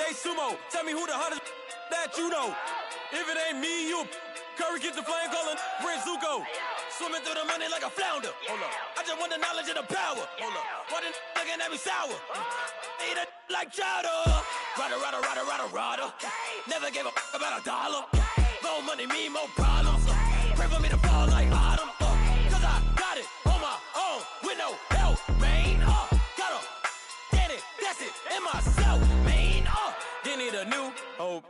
they sumo. Tell me who the hottest that you know. If it ain't me, you Curry get the flame calling Prince Zuko. Swimming through the money like a flounder. Hold up. I just want the knowledge and the power. Hold up. Why the looking at me sour? Eat it like chowder. Rada. Never gave a about $1. More money, me, more problems. Pray for me to fall like autumn. Cause I got it on my own with no help, man. Gotta get it, that's it, in myself, man. They need a new hope.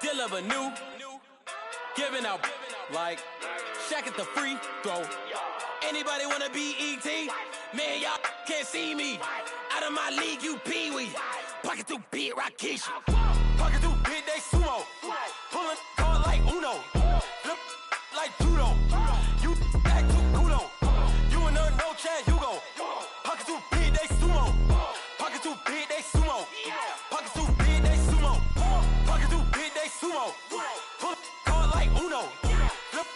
Deal of a new. Giving out like Shaq at the free throw. Anybody wanna be E.T.? Man, y'all can't see me. Out of my league, you pee-wee. Pocket too big, Rakishi. Pocket too big, they sumo. Pulling card like Uno. Flip like judo. You act too kudo. You and her, no Chad Hugo. Pocket too big, they sumo. Pocket too big, they sumo. Pocket too big, they sumo. Pocket too big, they sumo. Pull card like Uno. Flip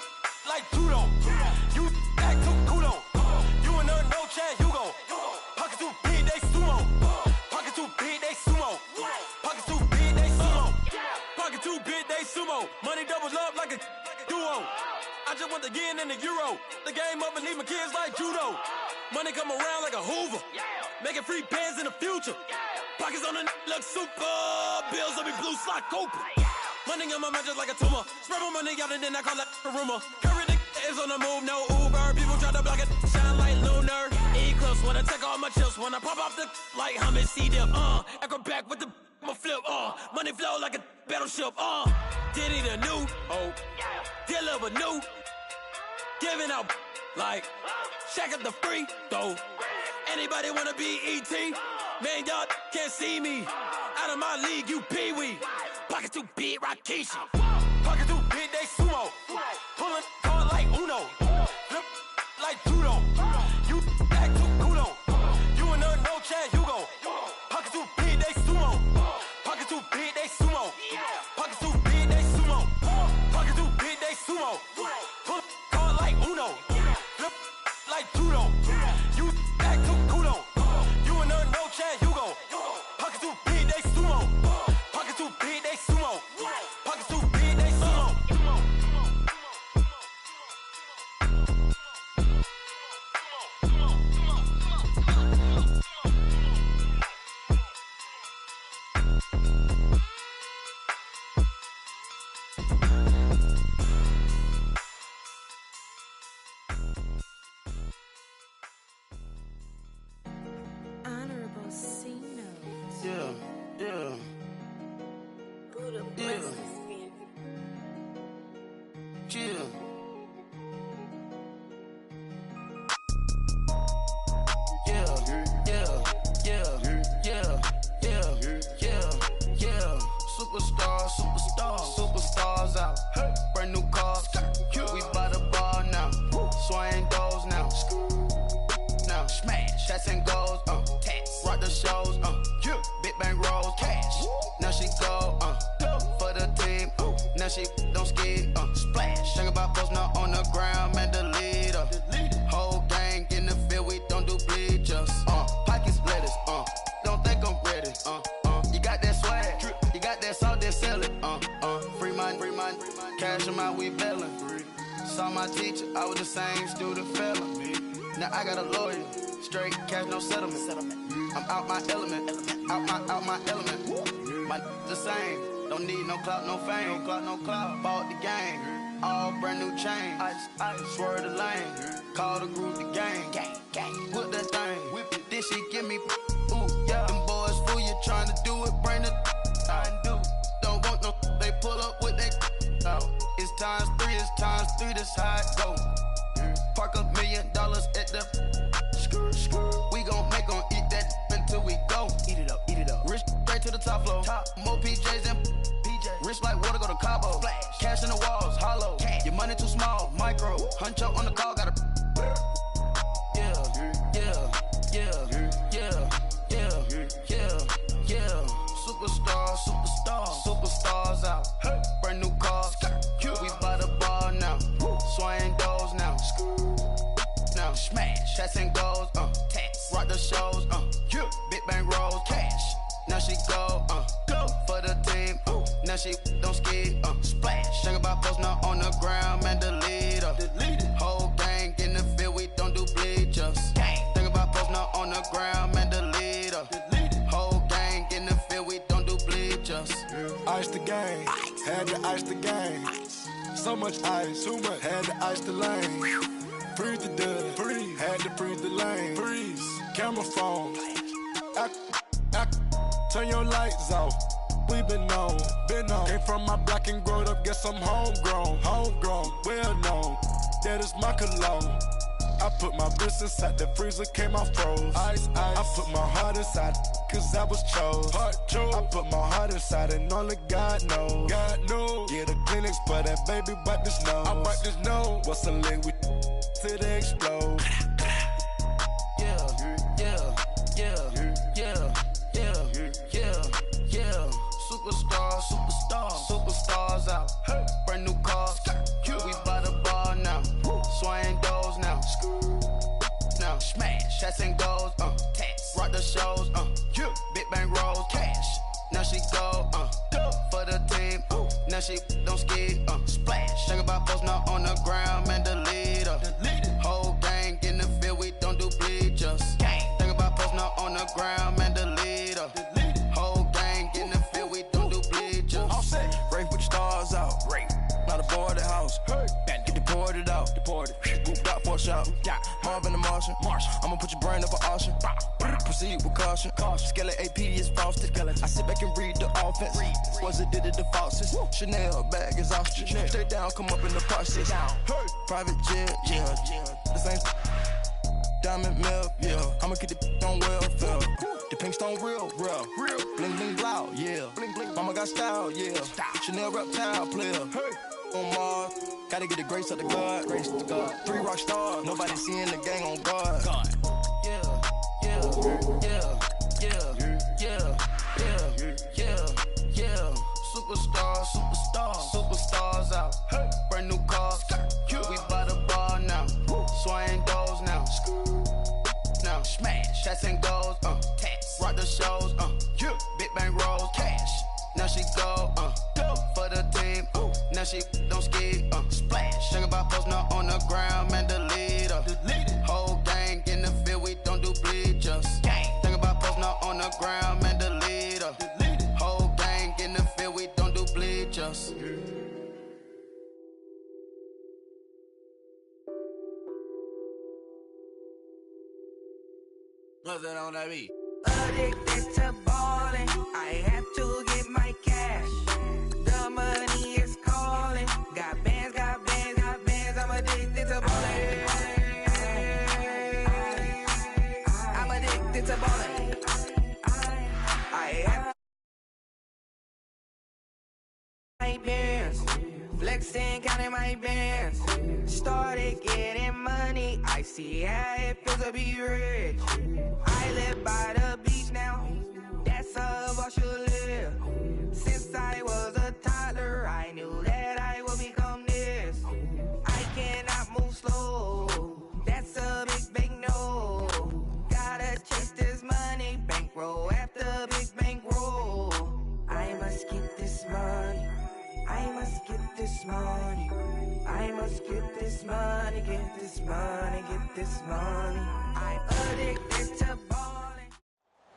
like judo. You act too kudo. You and her, no Chad Hugo. Pocket too big, they sumo. Pocket too big, they sumo. Pocket too big, they sumo. Pocket too big, they sumo. Money doubles up like a duo. I just want the yen and the euro. The game up and leave my kids like judo. Money come around like a Hoover. Making free bands in the future. Pockets on the look super. Bills on me blue slot Cooper. Money on my mind just like a tumor. Spread my money out and then I call that a rumor. Curry the is on the move, no Uber. People try to block it, shine like lunar. Eclipse wanna take all my chips. Wanna pop off the like hummus C.D.L. Acrobat with the I'ma flip, money flow like a battleship, Diddy the new hope, deal of a new, giving out like Shaq at the free throw. Anybody wanna be E.T.? Man, y'all can't see me. Out of my league, you pee-wee. Pocket too big, Rakishi. Pocket too big, they sumo. Pulling card like Uno. Flip like judo. You act too kudo. You and her, no Chad Hugo. Pocket too big, they sumo. Pocket too big, they sumo. Pocket too big, they sumo. Pocket too big, they sumo. Pull card like Uno. Flip like judo. You act too kudo. You and her, no Chad Hugo. Pocket too big, they sumo. Pocket too big, they sumo. Pocket too big, they sumo. Honorable C notes. Yeah. Buddha blessings being Chill. Yeah. Superstars out. Brand new cars. We by the bar now. Swaying doors now. Smash. Shots and goals. Rock the shows. Big bang rolls. Cash. Now she go. For the team. Now she don't ski. Splash. Think about post now on the ground. Man, the leader. Whole gang in the field. We don't do bleachers. Pockets lettuce. Don't think I'm ready. You got that swag. You got that salt, then sell it. Free mind. Cash them out, we bailin'. Saw my teacher, I was the same student fella. Now I got a lawyer. Straight cash, no settlement. I'm out my element. Out my element. My the same. Don't need no clout, no fame. No clout. Bought the game. All brand new chain. Ice. Swerve the lane. Call the group the gang. Whip that thing. Whip it. This shit give me. Ooh, yeah. Them boys fool you trying to do it. Bring the. Don't want no. They pull up with that. It's times 3. That's how it go. Park $1 million at the. We gon' make 'em eat that until we go. Eat it up. Rich straight to the top floor. More PJs and rich like water, go to Cabo. Splash. Cash in the walls, hollow. Your money too small, micro. Hunch up on the call, gotta. Superstars out. Brand new cars. We by the bar now. Swaying doors now. Smash. Shots and goals. Rock the shows. Big bang rolls. Cash. Now she go. For she don't skid, splash. Think about posting up on the ground, man, delete her. Whole gang in the field, we don't do bleachers. Think about posting up on the ground, man, delete her. Whole gang in the field, we don't do bleachers. Ice the game, had to ice the game. So much ice, too much, had to ice the lane. Freeze the dud, freeze, had to freeze the lane. Freeze, camera phone. Turn your lights off. We been on. Came from my block and growed up, guess I'm homegrown, well known. That is my cologne. I put my wrist inside the freezer, came out froze. Ice. I put my heart inside, cause I was chose. I put my heart inside and only God knows. Yeah, the clinics, but that baby wipe this nose. I wipe this nose. What's a link with till they explode? Superstars out. Brand new cars. We by the bar now. Swaying doors now. Now smash. Shots and goals. Rock the shows. Big bang rolls. Cash. Now she go. For the team. Now she don't skid. Splash. Think about posting up on the ground, man, delete her. Whole gang in the field, we don't do bleachers. Think about posting up on the ground, man, delete her. Whole gang in the field, we don't do bleachers. All set. Rafe with the stars out. Not a boarded house. Get deported out. Moved out for a shot. Marvin the Martian. I'ma put your brain up for auction. Proceed with caution. Skeleton AP is frosted. I sit back and read the offense. Was it did it the faucets? Chanel bag is ostrich. Stay down, come up in the process. Private jet, yeah. The same diamond milk, yeah. I'ma keep the on welfare. The pink stone real. Bling bling blow, yeah. Mama got style, yeah. Chanel reptile player. On Mars, gotta get the grace of the God. 3 rock stars, nobody seeing the gang on guard. Superstars out. Brand new cars. We by the bar now. Swaying doors now. Now smash. Shots and goals. Rock the shows. Big bang rolls. Cash. Now she go. For the team. Now she don't skid. Splash. Think about posting up on the ground, man, delete her. Whole gang in the field, we don't do bleachers. Think about posting up on the ground, man, delete her. Whole gang in the field, we don't do bleachers. Nothing on that beat. Addicted to ballin', I have to get my cash. The money is calling. Got bands, I'm addicted to ballin'. I'm addicted to ballin'. I have my bands, flexing, counting my bands. Started getting money, I see how it feels to be rich. I live by the beach now, that's how I should live. Since I was a toddler, I knew that I would become this. I cannot move slow, that's a big no. Gotta chase this money, bankroll after big bankroll. I must get this money, I must get this money. I must get this money, get this money, get this money. I'm addicted to balling.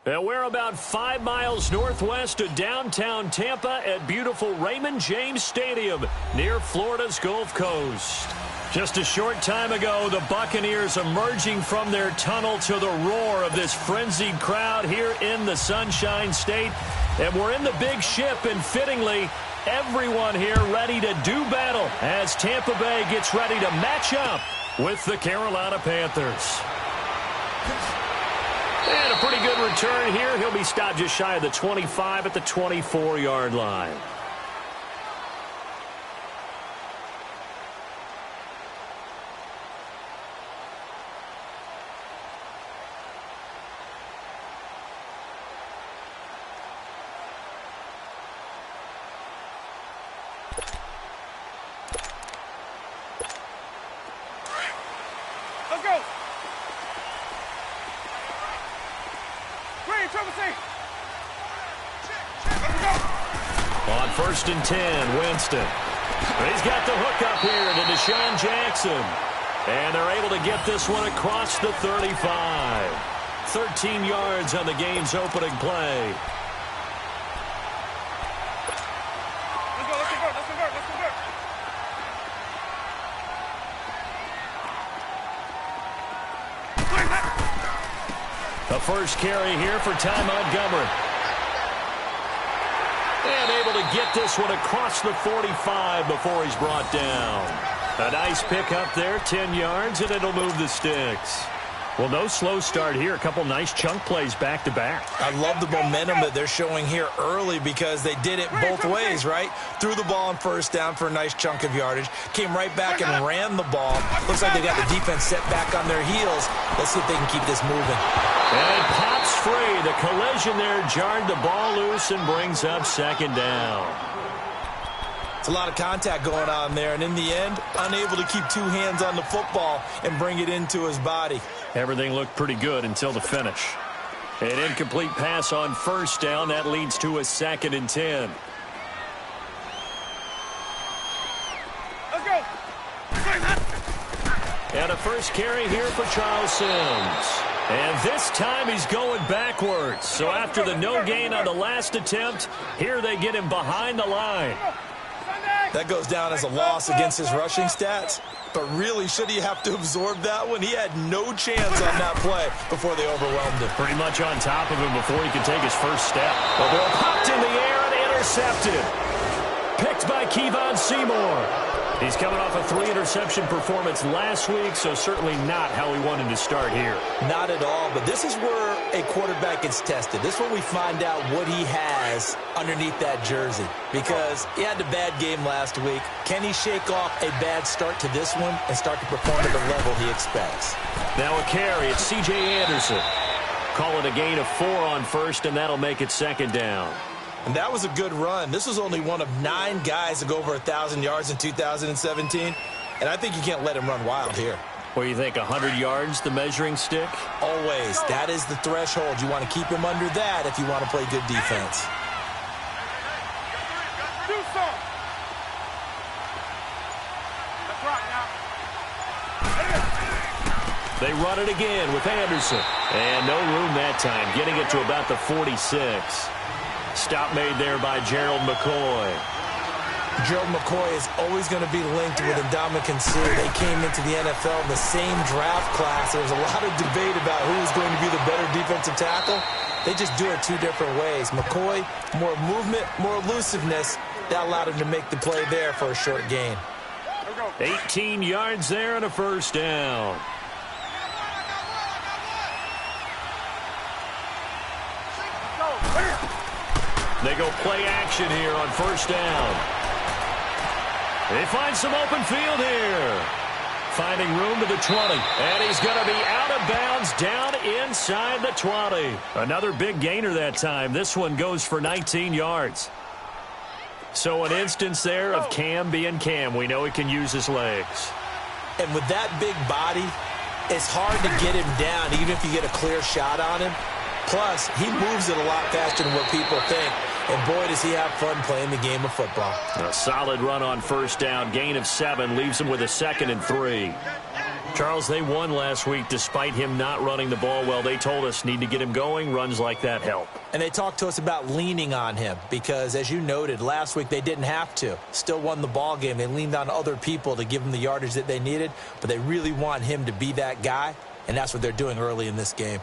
And we're about 5 miles northwest of downtown Tampa at beautiful Raymond James Stadium near Florida's Gulf Coast. Just a short time ago, the Buccaneers emerging from their tunnel to the roar of this frenzied crowd here in the Sunshine State. And we're in the big ship, and fittingly, everyone here ready to do battle as Tampa Bay gets ready to match up with the Carolina Panthers. And a pretty good return here. He'll be stopped just shy of the 25 at the 24-yard line. Let's go. Green, triple C. Let's go. On 1st and 10, Winston. He's got the hook up here to Deshaun Jackson. And they're able to get this one across the 35. 13 yards on the game's opening play. The first carry here for Ty Montgomery. And able to get this one across the 45 before he's brought down. A nice pick up there, 10 yards, and it'll move the sticks. Well, no slow start here. A couple nice chunk plays back-to-back. I love the momentum that they're showing here early because they did it both ways, right? Threw the ball on 1st down for a nice chunk of yardage. Came right back and ran the ball. Looks like they got the defense set back on their heels. Let's see if they can keep this moving. And it pops free. The collision there jarred the ball loose and brings up 2nd down. It's a lot of contact going on there, and in the end, unable to keep 2 hands on the football and bring it into his body. Everything looked pretty good until the finish. An incomplete pass on 1st down. That leads to a 2nd and 10. Let's go. And a first carry here for Charles Sims. And this time he's going backwards. So after the no gain on the last attempt, here they get him behind the line. That goes down as a loss against his rushing stats. But really, should he have to absorb that one? He had no chance on that play before they overwhelmed him. Pretty much on top of him before he could take his first step. The ball popped in the air and intercepted. Picked by Kevon Seymour. He's coming off a 3-interception performance last week, so certainly not how he wanted to start here. Not at all, but this is where a quarterback gets tested. This is where we find out what he has underneath that jersey, because he had a bad game last week. Can he shake off a bad start to this one and start to perform at the level he expects? Now a carry. It's C.J. Anderson. Call it a gain of 4 on 1st, and that'll make it 2nd down. And that was a good run. This was only one of 9 guys to go over 1,000 yards in 2017. And I think you can't let him run wild here. What do you think, 100 yards, the measuring stick? Always. That is the threshold. You want to keep him under that if you want to play good defense. Do something. That's right now. They run it again with Anderson. And no room that time, getting it to about the 46. Stop made there by Gerald McCoy. Gerald McCoy is always going to be linked with Ndamukong Suh. They came into the NFL in the same draft class. There was a lot of debate about who was going to be the better defensive tackle. They just do it 2 different ways. McCoy, more movement, more elusiveness. That allowed him to make the play there for a short gain. 18 yards there and a 1st down. They go play action here on 1st down. They find some open field here. Finding room to the 20. And he's going to be out of bounds down inside the 20. Another big gainer that time. This one goes for 19 yards. So an instance there of Cam being Cam. We know he can use his legs. And with that big body, it's hard to get him down even if you get a clear shot on him. Plus, he moves it a lot faster than what people think. And boy, does he have fun playing the game of football. A solid run on 1st down. Gain of 7 leaves him with a 2nd and 3. Charles, they won last week despite him not running the ball well. They told us need to get him going. Runs like that help. And they talked to us about leaning on him because, as you noted, last week they didn't have to. Still won the ball game. They leaned on other people to give them the yardage that they needed, but they really want him to be that guy, and that's what they're doing early in this game.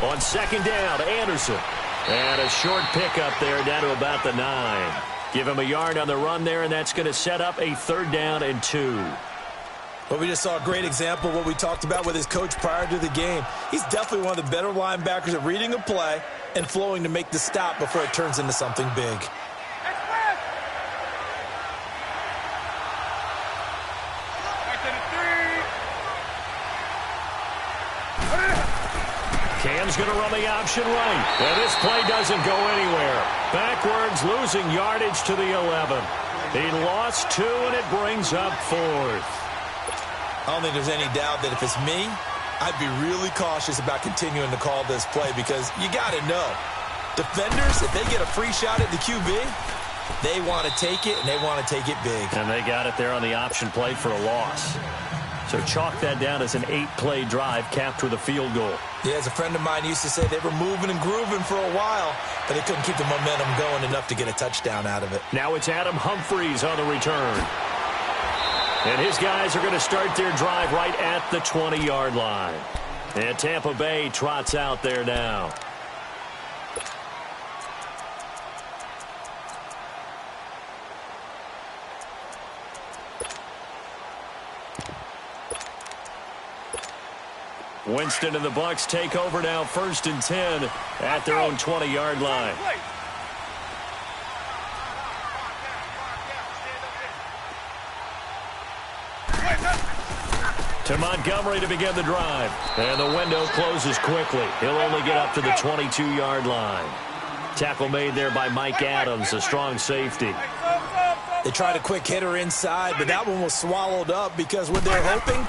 On 2nd down, Anderson. And a short pickup there down to about the 9. Give him a yard on the run there, and that's going to set up a 3rd down and 2. Well, we just saw a great example of what we talked about with his coach prior to the game. He's definitely one of the better linebackers at reading a play and flowing to make the stop before it turns into something big. Cam's going to run the option right. And this play doesn't go anywhere. Backwards, losing yardage to the 11. He lost 2, and it brings up 4th. I don't think there's any doubt that if it's me, I'd be really cautious about continuing to call this play because you got to know. Defenders, if they get a free shot at the QB, they want to take it, and they want to take it big. And they got it there on the option play for a loss. So chalk that down as an 8-play drive capped with a field goal. Yeah, as a friend of mine used to say, they were moving and grooving for a while, but they couldn't keep the momentum going enough to get a touchdown out of it. Now it's Adam Humphries on the return. And his guys are going to start their drive right at the 20-yard line. And Tampa Bay trots out there now. Winston and the Bucs take over now, 1st and 10 at their own 20-yard line. To Montgomery to begin the drive. And the window closes quickly. He'll only get up to the 22-yard line. Tackle made there by Mike Adams, a strong safety. They tried a quick hitter inside, but that one was swallowed up because when they're hoping,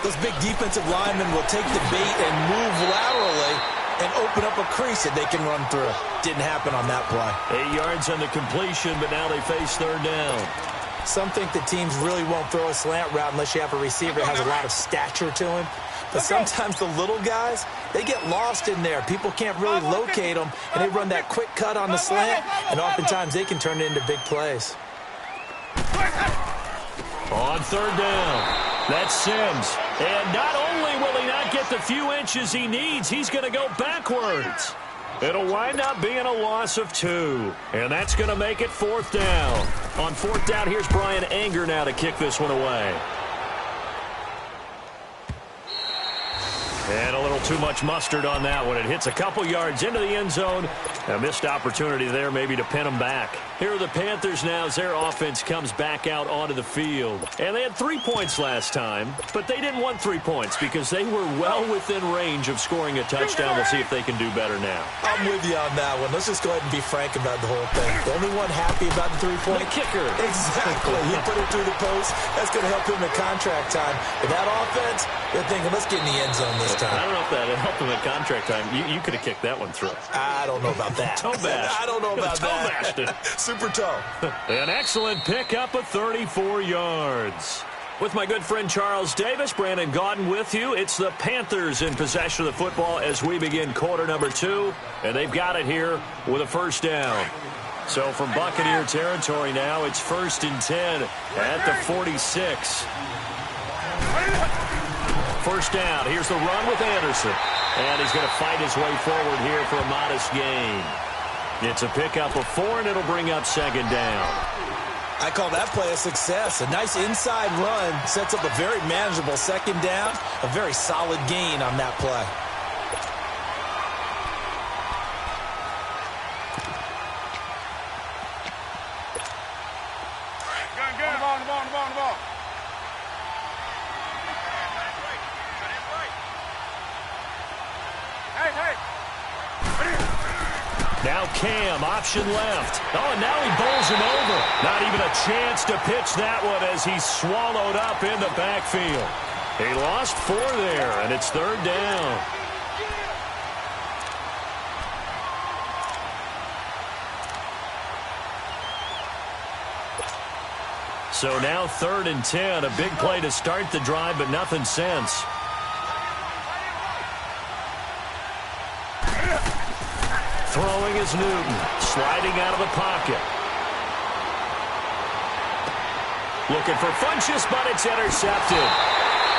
those big defensive linemen will take the bait and move laterally and open up a crease that they can run through. Didn't happen on that play. 8 yards on the completion, but now they face 3rd down. Some think the teams really won't throw a slant route unless you have a receiver that has a lot of stature to him. But sometimes the little guys, they get lost in there. People can't really locate them, and they run that quick cut on the slant, and oftentimes they can turn it into big plays. On 3rd down, that's Sims. And not only will he not get the few inches he needs, he's going to go backwards. It'll wind up being a loss of 2. And that's going to make it 4th down. On 4th down, here's Brian Anger now to kick this one away. And a little too much mustard on that one. It hits a couple yards into the end zone. A missed opportunity there maybe to pin them back. Here are the Panthers now as their offense comes back out onto the field. And they had 3 points last time, but they didn't want 3 points because they were well within range of scoring a touchdown. We'll see if they can do better now. I'm with you on that one. Let's just go ahead and be frank about the whole thing. The only one happy about the 3-point? The kicker. Exactly. He put it through the post. That's going to help him at contract time. But that offense, they're thinking, let's get in the end zone this time. I don't know if that helped him at contract time. You could have kicked that one through. I don't know about that. Toe bash. I don't know about that. Toe Super toe. An excellent pickup of 34 yards. With my good friend Charles Davis, Brandon Gaudin with you. It's the Panthers in possession of the football as we begin quarter number 2. And they've got it here with a 1st down. So from Buccaneer territory now, it's 1st and 10 at the 46. 1st down. Here's the run with Anderson. And he's going to fight his way forward here for a modest gain. It's a pickup of 4, and it'll bring up 2nd down. I call that play a success. A nice inside run sets up a very manageable 2nd down. A very solid gain on that play. The ball. Now Cam, option left. Oh, and now he bowls him over. Not even a chance to pitch that one as he's swallowed up in the backfield. He lost 4 there, and it's 3rd down. So now 3rd and 10. A big play to start the drive, but nothing since. Throwing is Newton, sliding out of the pocket. Looking for Funchess, but it's intercepted.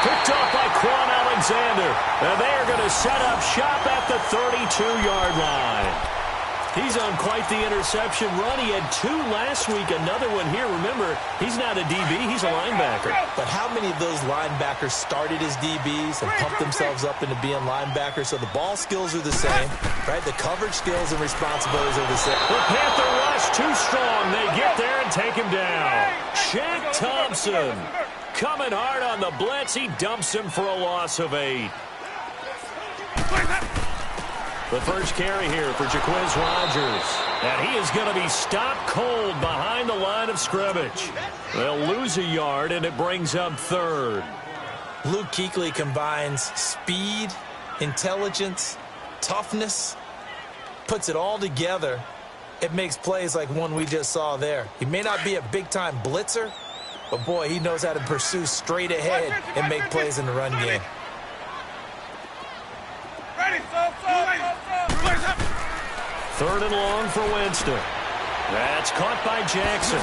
Picked off by Quan Alexander. And they are going to set up shop at the 32-yard line. He's on quite the interception run. He had 2 last week, another one here. Remember, he's not a DB, he's a linebacker. But how many of those linebackers started as DBs and pumped themselves up into being linebackers? So the ball skills are the same, right? The coverage skills and responsibilities are the same. The Panther rush too strong. They get there and take him down. Shaq Thompson coming hard on the blitz. He dumps him for a loss of 8. The first carry here for Jaquiz Rogers. And he is going to be stopped cold behind the line of scrimmage. They'll lose a yard, and it brings up third. Luke Kuechly combines speed, intelligence, toughness, puts it all together. It makes plays like one we just saw there. He may not be a big-time blitzer, but, boy, he knows how to pursue straight ahead and make plays in the run game. Third and long for Winston. That's caught by Jackson.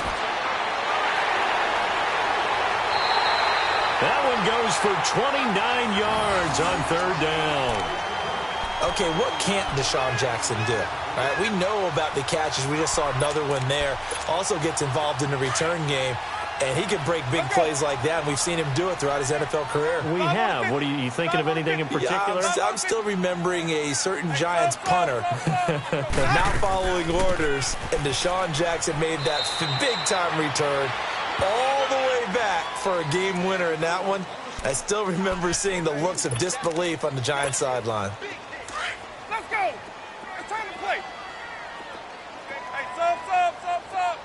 That one goes for 29 yards on third down. Okay, what can't Deshaun Jackson do? All right, we know about the catches. We just saw another one there. Also gets involved in the return game, and he can break big plays like that. And we've seen him do it throughout his NFL career. We have. What are you thinking of anything in particular? Yeah, I'm still remembering a certain Giants punter not following orders, and Deshaun Jackson made that big-time return all the way back for a game winner in that one. I still remember seeing the looks of disbelief on the Giants sideline. Let's go. It's time to play. Hey, sub. Let's go.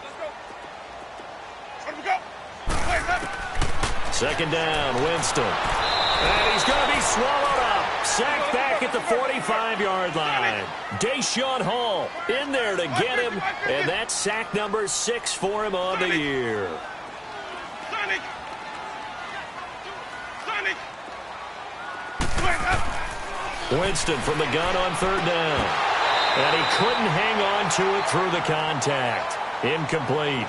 Let me go. Second down, Winston. And he's going to be swallowed up. Sacked back at the 45-yard line. Deshaun Hall in there to get him, and that's sack number 6 for him on the year. Winston from the gun on third down. And he couldn't hang on to it through the contact. Incomplete.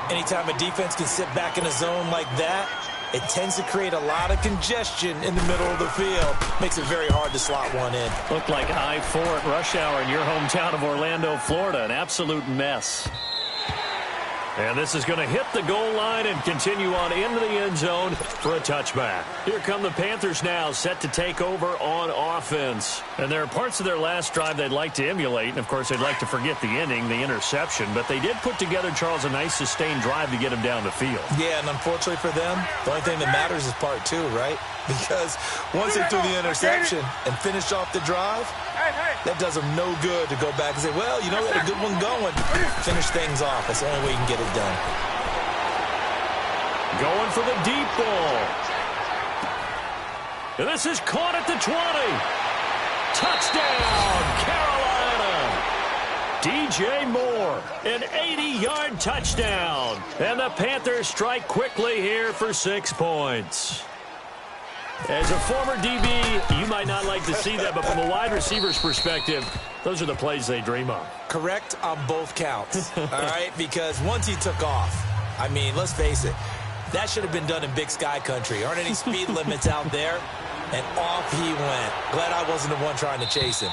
Anytime a defense can sit back in a zone like that, it tends to create a lot of congestion in the middle of the field. Makes it very hard to slot one in. Looked like I-4 at rush hour in your hometown of Orlando, Florida. An absolute mess. And this is going to hit the goal line and continue on into the end zone for a touchback. Here come the Panthers now, set to take over on offense. And there are parts of their last drive they'd like to emulate. And, of course, they'd like to forget the ending, the interception. But they did put together, Charles, a nice sustained drive to get him down the field. Yeah, and unfortunately for them, the only thing that matters is part 2, right? Because once they threw the interception and finished off the drive, that does them no good to go back and say, well, you know, we had a good one going. Finish things off. That's the only way you can get it done. Going for the deep ball. And this is caught at the 20. Touchdown, Carolina. DJ Moore, an 80-yard touchdown. And the Panthers strike quickly here for 6 points. As a former DB, you might not like to see that, but from a wide receiver's perspective, those are the plays they dream of. Correct on both counts, all right? Because once he took off, I mean, let's face it, that should have been done in Big Sky country. Aren't any speed limits out there? And off he went. Glad I wasn't the one trying to chase him.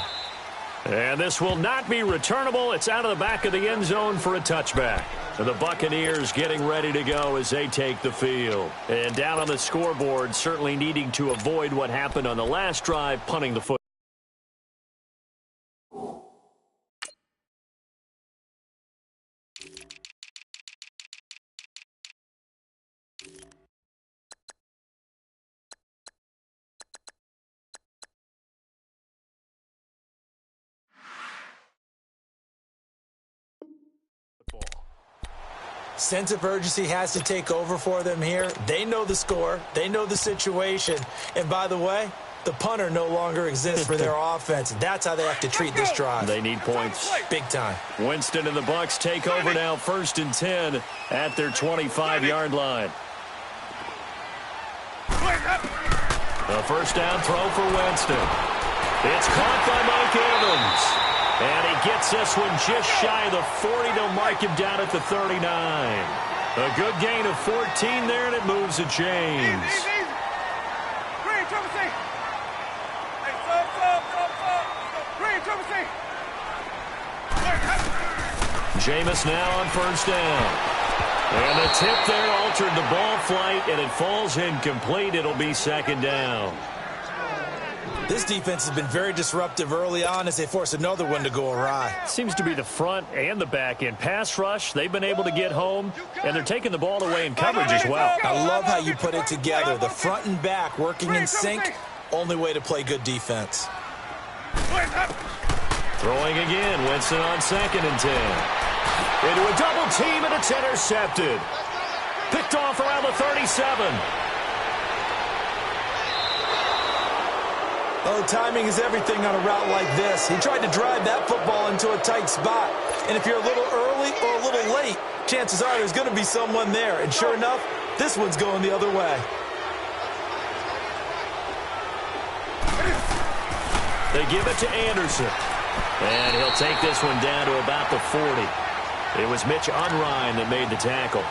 And this will not be returnable. It's out of the back of the end zone for a touchback. And the Buccaneers getting ready to go as they take the field. And down on the scoreboard, certainly needing to avoid what happened on the last drive, punting the football. Sense of urgency has to take over for them here. They know the score. They know the situation. And by the way, the punter no longer exists for their offense. That's how they have to treat this drive. They need points. Big time. Winston and the Bucs take over now, 1st and 10 at their 25-yard line. A first down throw for Winston. It's caught by Mike Evans. And he gets this one just shy of the 40. They'll mark him down at the 39. A good gain of 14 there, and it moves the chains. Jameis now on first down. And the tip there altered the ball flight, and it falls incomplete. It'll be 2nd down. This defense has been very disruptive early on as they force another one to go awry. Seems to be the front and the back end. Pass rush, they've been able to get home, and they're taking the ball away in coverage as well. I love how you put it together. The front and back working in sync, only way to play good defense. Throwing again, Winston on 2nd and 10. Into a double team, and it's intercepted. Picked off around the 37. Oh, timing is everything on a route like this. He tried to drive that football into a tight spot. And if you're a little early or a little late, chances are there's going to be someone there. And sure enough, this one's going the other way. They give it to Anderson. And he'll take this one down to about the 40. It was Mitch Unrein that made the tackle.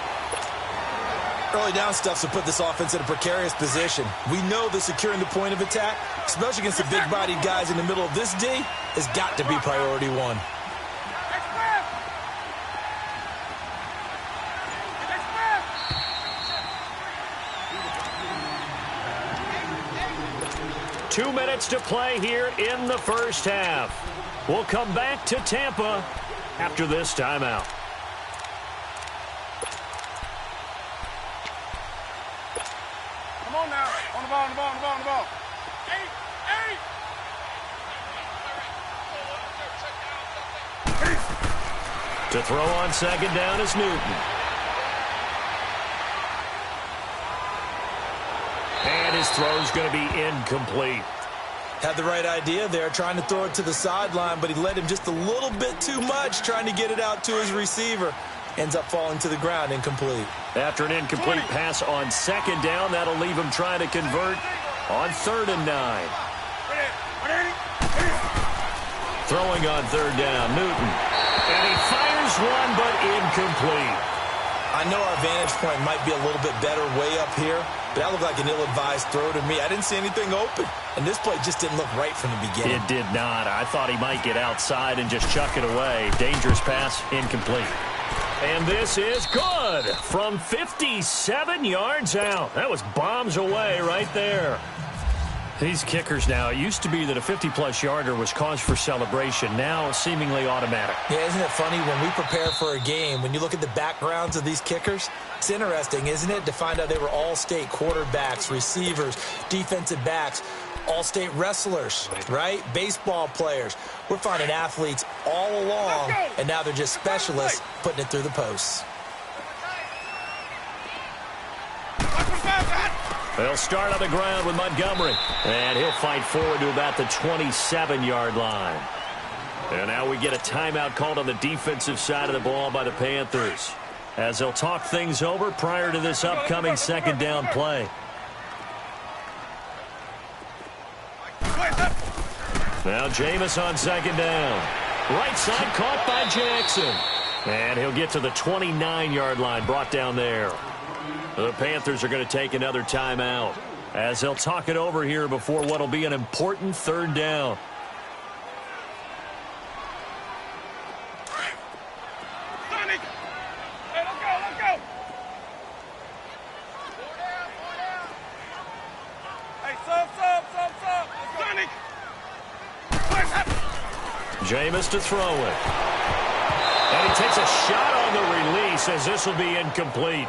Early down stuff to put this offense in a precarious position. We know that securing the point of attack, especially against the big-bodied guys in the middle of this D, has got to be priority one. 2 minutes to play here in the first half. We'll come back to Tampa after this timeout. Come on now. On the ball, on the ball, on the ball, on the ball. 8. To throw on 2nd down is Newton. And his throw's going to be incomplete. Had the right idea there, trying to throw it to the sideline, but he led him just a little bit too much, trying to get it out to his receiver. Ends up falling to the ground, incomplete. After an incomplete pass on 2nd down, that'll leave him trying to convert on 3rd and 9. Throwing on 3rd down, Newton. And he fires one, but incomplete. I know our vantage point might be a little bit better way up here, but that looked like an ill-advised throw to me. I didn't see anything open, and this play just didn't look right from the beginning. It did not. I thought he might get outside and just chuck it away. Dangerous pass, incomplete. And this is good from 57 yards out. That was bombs away right there. These kickers now, it used to be that a 50-plus yarder was cause for celebration. Now seemingly automatic. Yeah, isn't it funny when we prepare for a game, when you look at the backgrounds of these kickers, it's interesting, isn't it, to find out they were all-state quarterbacks, receivers, defensive backs, all-state wrestlers, right? Baseball players. We're finding athletes all along, and now they're just specialists putting it through the posts. They'll start on the ground with Montgomery. And he'll fight forward to about the 27-yard line. And now we get a timeout called on the defensive side of the ball by the Panthers, as they'll talk things over prior to this upcoming 2nd down play. Now Jameis on 2nd down. Right side caught by Jackson. And he'll get to the 29-yard line, brought down there. The Panthers are going to take another timeout as they'll talk it over here before what will be an important 3rd down. Sonic! Hey, let's go, let's go! Hey, sub! Sonic! Jameis to throw it. And he takes a shot on the release as this will be incomplete.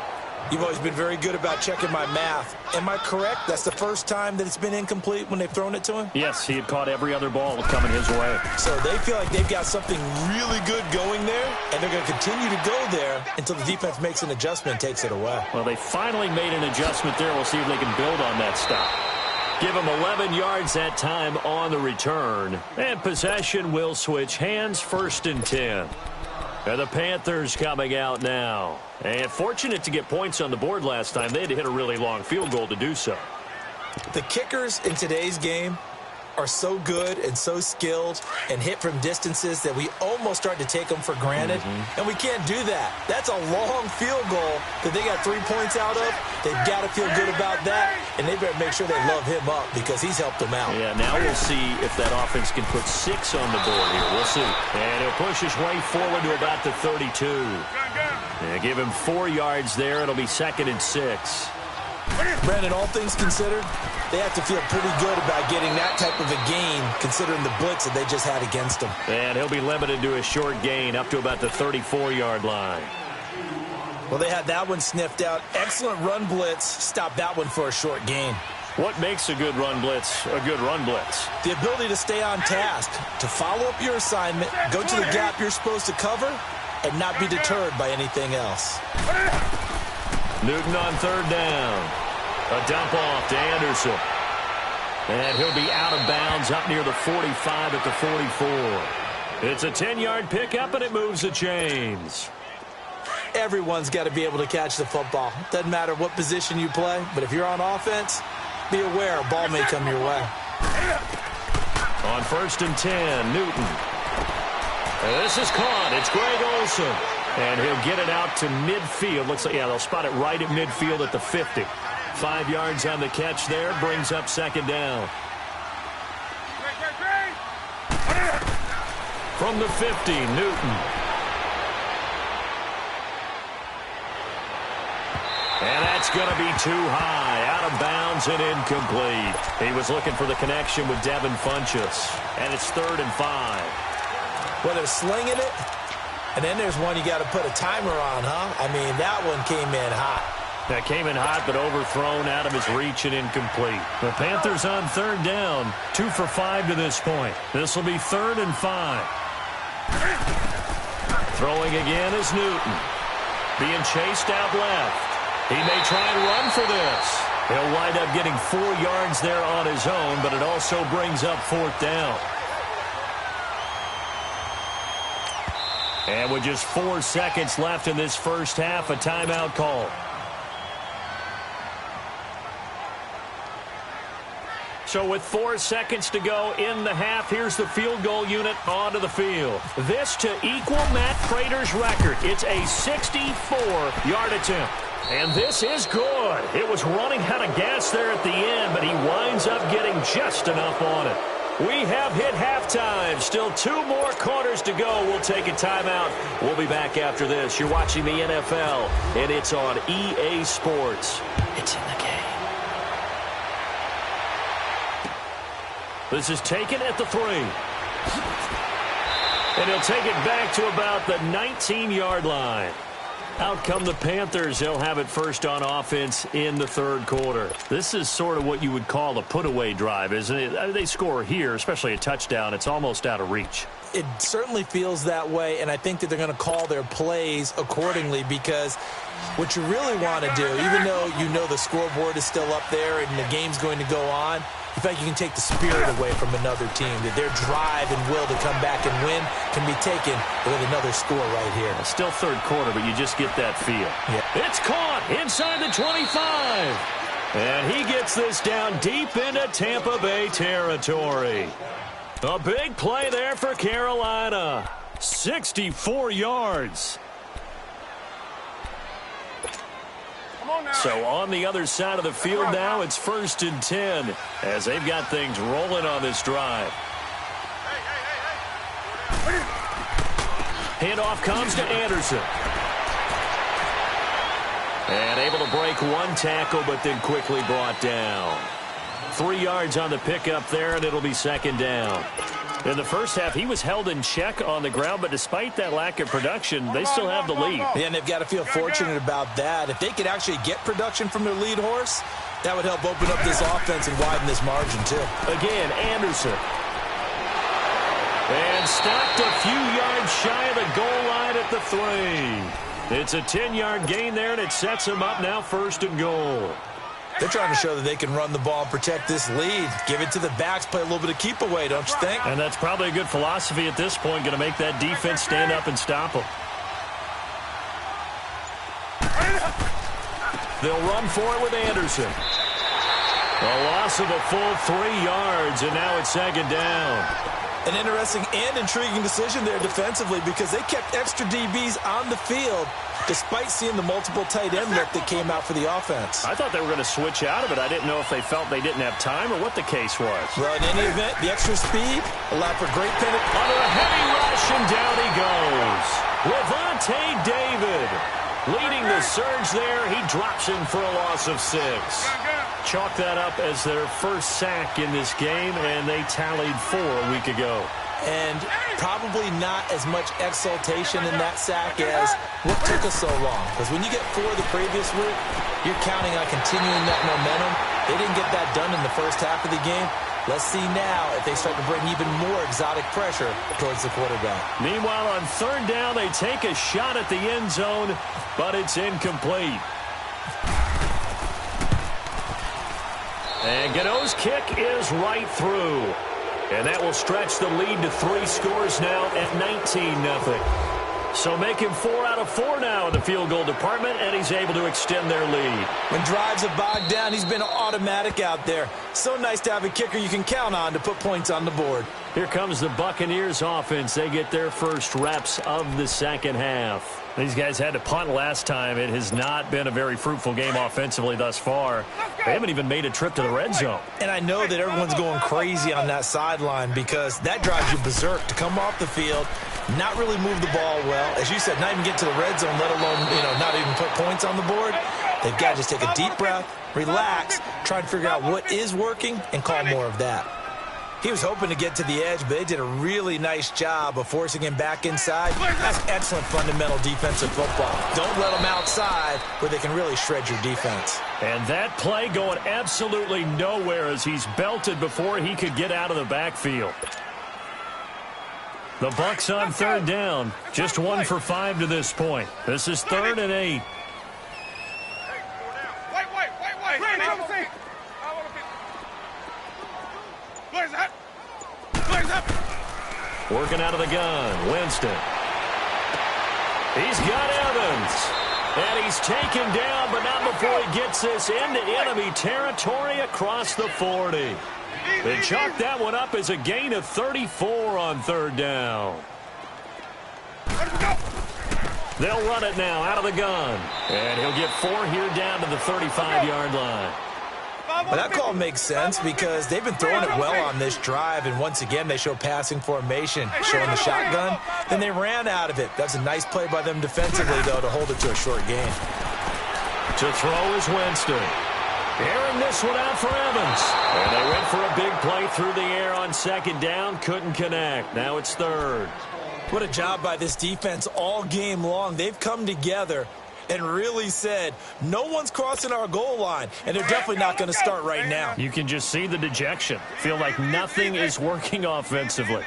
You've always been very good about checking my math. Am I correct? That's the first time that it's been incomplete when they've thrown it to him? Yes, he had caught every other ball coming his way. So they feel like they've got something really good going there, and they're going to continue to go there until the defense makes an adjustment and takes it away. Well, they finally made an adjustment there. We'll see if they can build on that stop. Give them 11 yards that time on the return. And possession will switch hands, 1st and 10. And the Panthers coming out now. And fortunate to get points on the board last time. They had to hit a really long field goal to do so. The kickers in today's game are so good and so skilled and hit from distances that we almost start to take them for granted. And we can't do that. That's a long field goal that they got 3 points out of. They've got to feel good about that, and they better make sure they love him up because he's helped them out. Yeah, now we'll see if that offense can put 6 on the board here. We'll see. And he'll push his way forward to about the 32. Yeah, give him 4 yards there. It'll be 2nd and 6. Brandon, all things considered, they have to feel pretty good about getting that type of a gain considering the blitz that they just had against them. And he'll be limited to a short gain up to about the 34-yard line. Well, they had that one sniffed out. Excellent run blitz. Stopped that one for a short gain. What makes a good run blitz a good run blitz? The ability to stay on task, to follow up your assignment, go to the gap you're supposed to cover, and not be deterred by anything else. Newton on third down. A dump off to Anderson. And he'll be out of bounds up near the 45 at the 44. It's a 10-yard pickup, and it moves the chains. Everyone's got to be able to catch the football. Doesn't matter what position you play, but if you're on offense, be aware a ball may come your way. On 1st and 10, Newton. This is caught. It's Greg Olsen. And he'll get it out to midfield. Looks like, they'll spot it right at midfield at the 50. 5 yards on the catch there. Brings up 2nd down. From the 50, Newton. And that's going to be too high. Out of bounds and incomplete. He was looking for the connection with Devin Funchess. And it's 3rd and 5. Well, they're slinging it. And then there's one you got to put a timer on, huh? I mean, that one came in hot. That came in hot, but overthrown, out of his reach and incomplete. The Panthers on 3rd down. 2 for 5 to this point. This will be 3rd and 5. Throwing again is Newton. Being chased out left. He may try and run for this. He'll wind up getting 4 yards there on his own, but it also brings up 4th down. And with just 4 seconds left in this first half, a timeout call. So with 4 seconds to go in the half, here's the field goal unit onto the field. This to equal Matt Prater's record. It's a 64-yard attempt. And this is good. It was running out of gas there at the end, but he winds up getting just enough on it. We have hit halftime. Still 2 more quarters to go. We'll take a timeout. We'll be back after this. You're watching the NFL, and it's on EA Sports. It's in the game. This is taken at the 3. And he'll take it back to about the 19-yard line. Out come the Panthers. They'll have it first on offense in the 3rd quarter. This is sort of what you would call a put-away drive, isn't it? They score here, especially a touchdown. It's almost out of reach. It certainly feels that way, and I think that they're going to call their plays accordingly, because what you really want to do, even though you know the scoreboard is still up there and the game's going to go on, you feel like you can take the spirit away from another team, that their drive and will to come back and win can be taken with another score right here. Still 3rd quarter, but you just get that feel. Yeah. It's caught inside the 25. And he gets this down deep into Tampa Bay territory. A big play there for Carolina. 64 yards. So on the other side of the field now, it's 1st and 10 as they've got things rolling on this drive. Handoff comes to Anderson. And able to break 1 tackle, but then quickly brought down. 3 yards on the pickup there, and it'll be 2nd down. In the first half, he was held in check on the ground, but despite that lack of production, they still have the lead. Yeah, and they've got to feel fortunate about that. If they could actually get production from their lead horse, that would help open up this offense and widen this margin, too. Again, Anderson. And stopped a few yards shy of the goal line at the 3. It's a 10-yard gain there, and it sets him up now 1st and goal. They're trying to show that they can run the ball and protect this lead. Give it to the backs, play a little bit of keep away, don't you think? And that's probably a good philosophy at this point, going to make that defense stand up and stop them. They'll run for it with Anderson. A loss of a full 3 yards, and now it's 2nd down. An interesting and intriguing decision there defensively, because they kept extra DBs on the field despite seeing the multiple tight end look that came out for the offense. I thought they were going to switch out of it. I didn't know if they felt they didn't have time or what the case was. Well, in any event, the extra speed allowed for great penalty. Under a heavy rush, and down he goes. Levante David leading the surge there. He drops him for a loss of 6. Chalk that up as their first sack in this game, and they tallied 4 a week ago. And probably not as much exultation in that sack as what took us so long. Because when you get 4 the previous week, you're counting on continuing that momentum. They didn't get that done in the first half of the game. Let's see now if they start to bring even more exotic pressure towards the quarterback. Meanwhile, on third down, they take a shot at the end zone, but it's incomplete. And Gano's kick is right through. And that will stretch the lead to 3 scores now at 19-0. So make him 4 out of 4 now in the field goal department, and he's able to extend their lead. When drives are bogged down, he's been automatic out there. So nice to have a kicker you can count on to put points on the board. Here comes the Buccaneers offense. They get their first reps of the second half. These guys had to punt last time. It has not been a very fruitful game offensively thus far. They haven't even made a trip to the red zone. And I know that everyone's going crazy on that sideline because that drives you berserk to come off the field, not really move the ball well. As you said, not even get to the red zone, let alone, not even put points on the board. They've got to just take a deep breath, relax, try to figure out what is working, and call more of that. He was hoping to get to the edge, but they did a really nice job of forcing him back inside. That's excellent fundamental defensive football. Don't let them outside where they can really shred your defense. And that play going absolutely nowhere as he's belted before he could get out of the backfield. The Bucs on third down. Just 1 for 5 to this point. This is 3rd and 8. Working out of the gun, Winston. He's got Evans. And he's taken down, but not before he gets this into enemy territory across the 40. They chalk that one up as a gain of 34 on third down. They'll run it now out of the gun. And he'll get 4 here down to the 35-yard line. Well, that call makes sense because they've been throwing it well on this drive, and once again they show passing formation, showing the shotgun. Then they ran out of it. That's a nice play by them defensively, though, to hold it to a short gain. To throw is Winston. Airing this one out for Evans. And they went for a big play through the air on second down. Couldn't connect. Now it's 3rd. What a job by this defense all game long. They've come together and really said, no one's crossing our goal line, and they're definitely not going to start right now. You can just see the dejection. Feel like nothing is working offensively.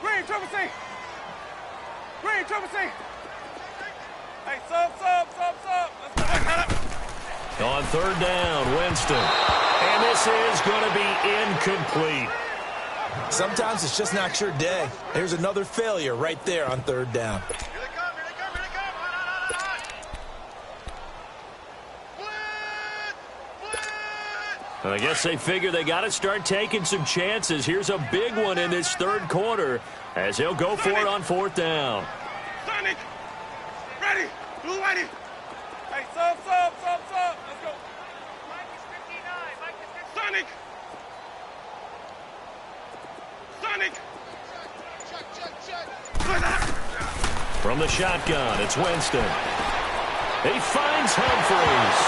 Green, triple C. Green, triple C. Hey, sub. Let's go. On third down, Winston. And this is going to be incomplete. Sometimes it's just not your day. There's another failure right there on third down. I guess they figure they got to start taking some chances. Here's a big one in this third quarter as they'll go for it on 4th down. Sonic, ready, blue whitey. Hey, sub. Let's go. Mike is 59. Sonic. From the shotgun, it's Winston. He finds Humphreys.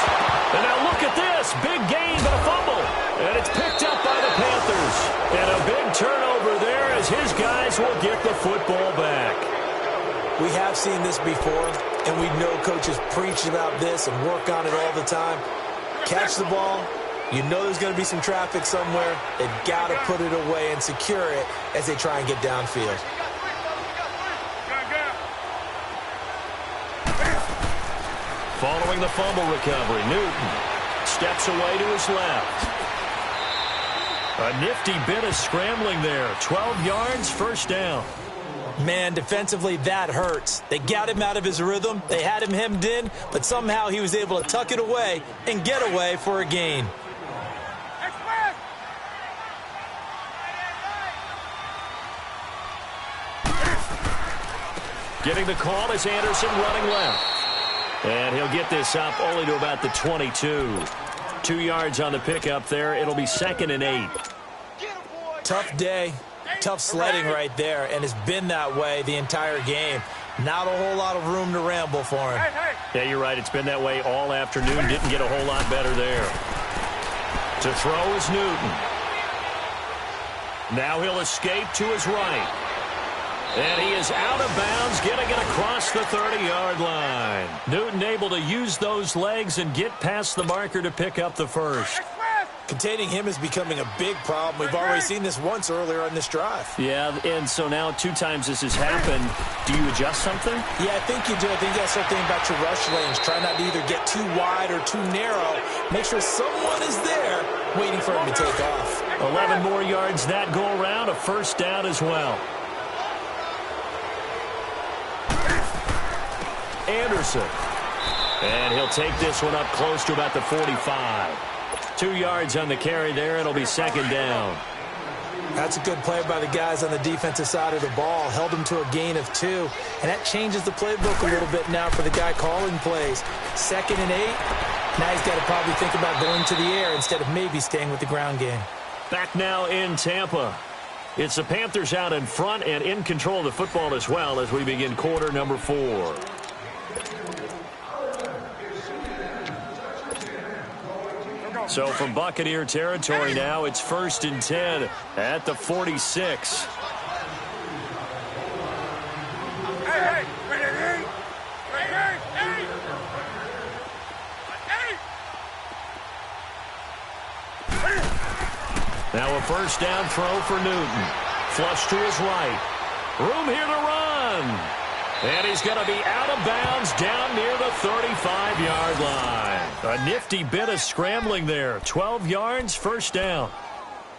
And now look at this. Big gain, but a fumble. And it's picked up by the Panthers. And a big turnover there as his guys will get the football back. We have seen this before, and we know coaches preach about this and work on it all the time. Catch the ball. You know there's going to be some traffic somewhere. They've got to put it away and secure it as they try and get downfield. Following the fumble recovery, Newton steps away to his left. A nifty bit of scrambling there. 12 yards, first down. Man, defensively, that hurts. They got him out of his rhythm. They had him hemmed in, but somehow he was able to tuck it away and get away for a gain. Getting the call is Anderson running left. And he'll get this up only to about the 22. 2 yards on the pickup there. It'll be 2nd and 8. Tough day, tough sledding right there, and it's been that way the entire game. Not a whole lot of room to ramble for him. Yeah, you're right. It's been that way all afternoon. Didn't get a whole lot better there. To throw is Newton. Now he'll escape to his right. And he is out of bounds, getting it across the 30-yard line. Newton able to use those legs and get past the marker to pick up the first. Containing him is becoming a big problem. We've already seen this once earlier on this drive. Yeah, and so now 2 times this has happened. Do you adjust something? Yeah, I think you do. I think you got to start thinking about your rush lanes. Try not to either get too wide or too narrow. Make sure someone is there waiting for him to take off. 11 more yards that go around, a first down as well. Anderson. And he'll take this one up close to about the 45. 2 yards on the carry there. It'll be second down. That's a good play by the guys on the defensive side of the ball. Held them to a gain of 2. And that changes the playbook a little bit now for the guy calling plays. 2nd and 8. Now he's got to probably think about going to the air instead of maybe staying with the ground game. Back now in Tampa. It's the Panthers out in front and in control of the football as well as we begin quarter number 4. So from Buccaneer territory now, it's 1st and 10 at the 46. Now a first down throw for Newton. Flush to his right. Room here to run. And he's going to be out of bounds down near the 35-yard line. A nifty bit of scrambling there. 12 yards, first down.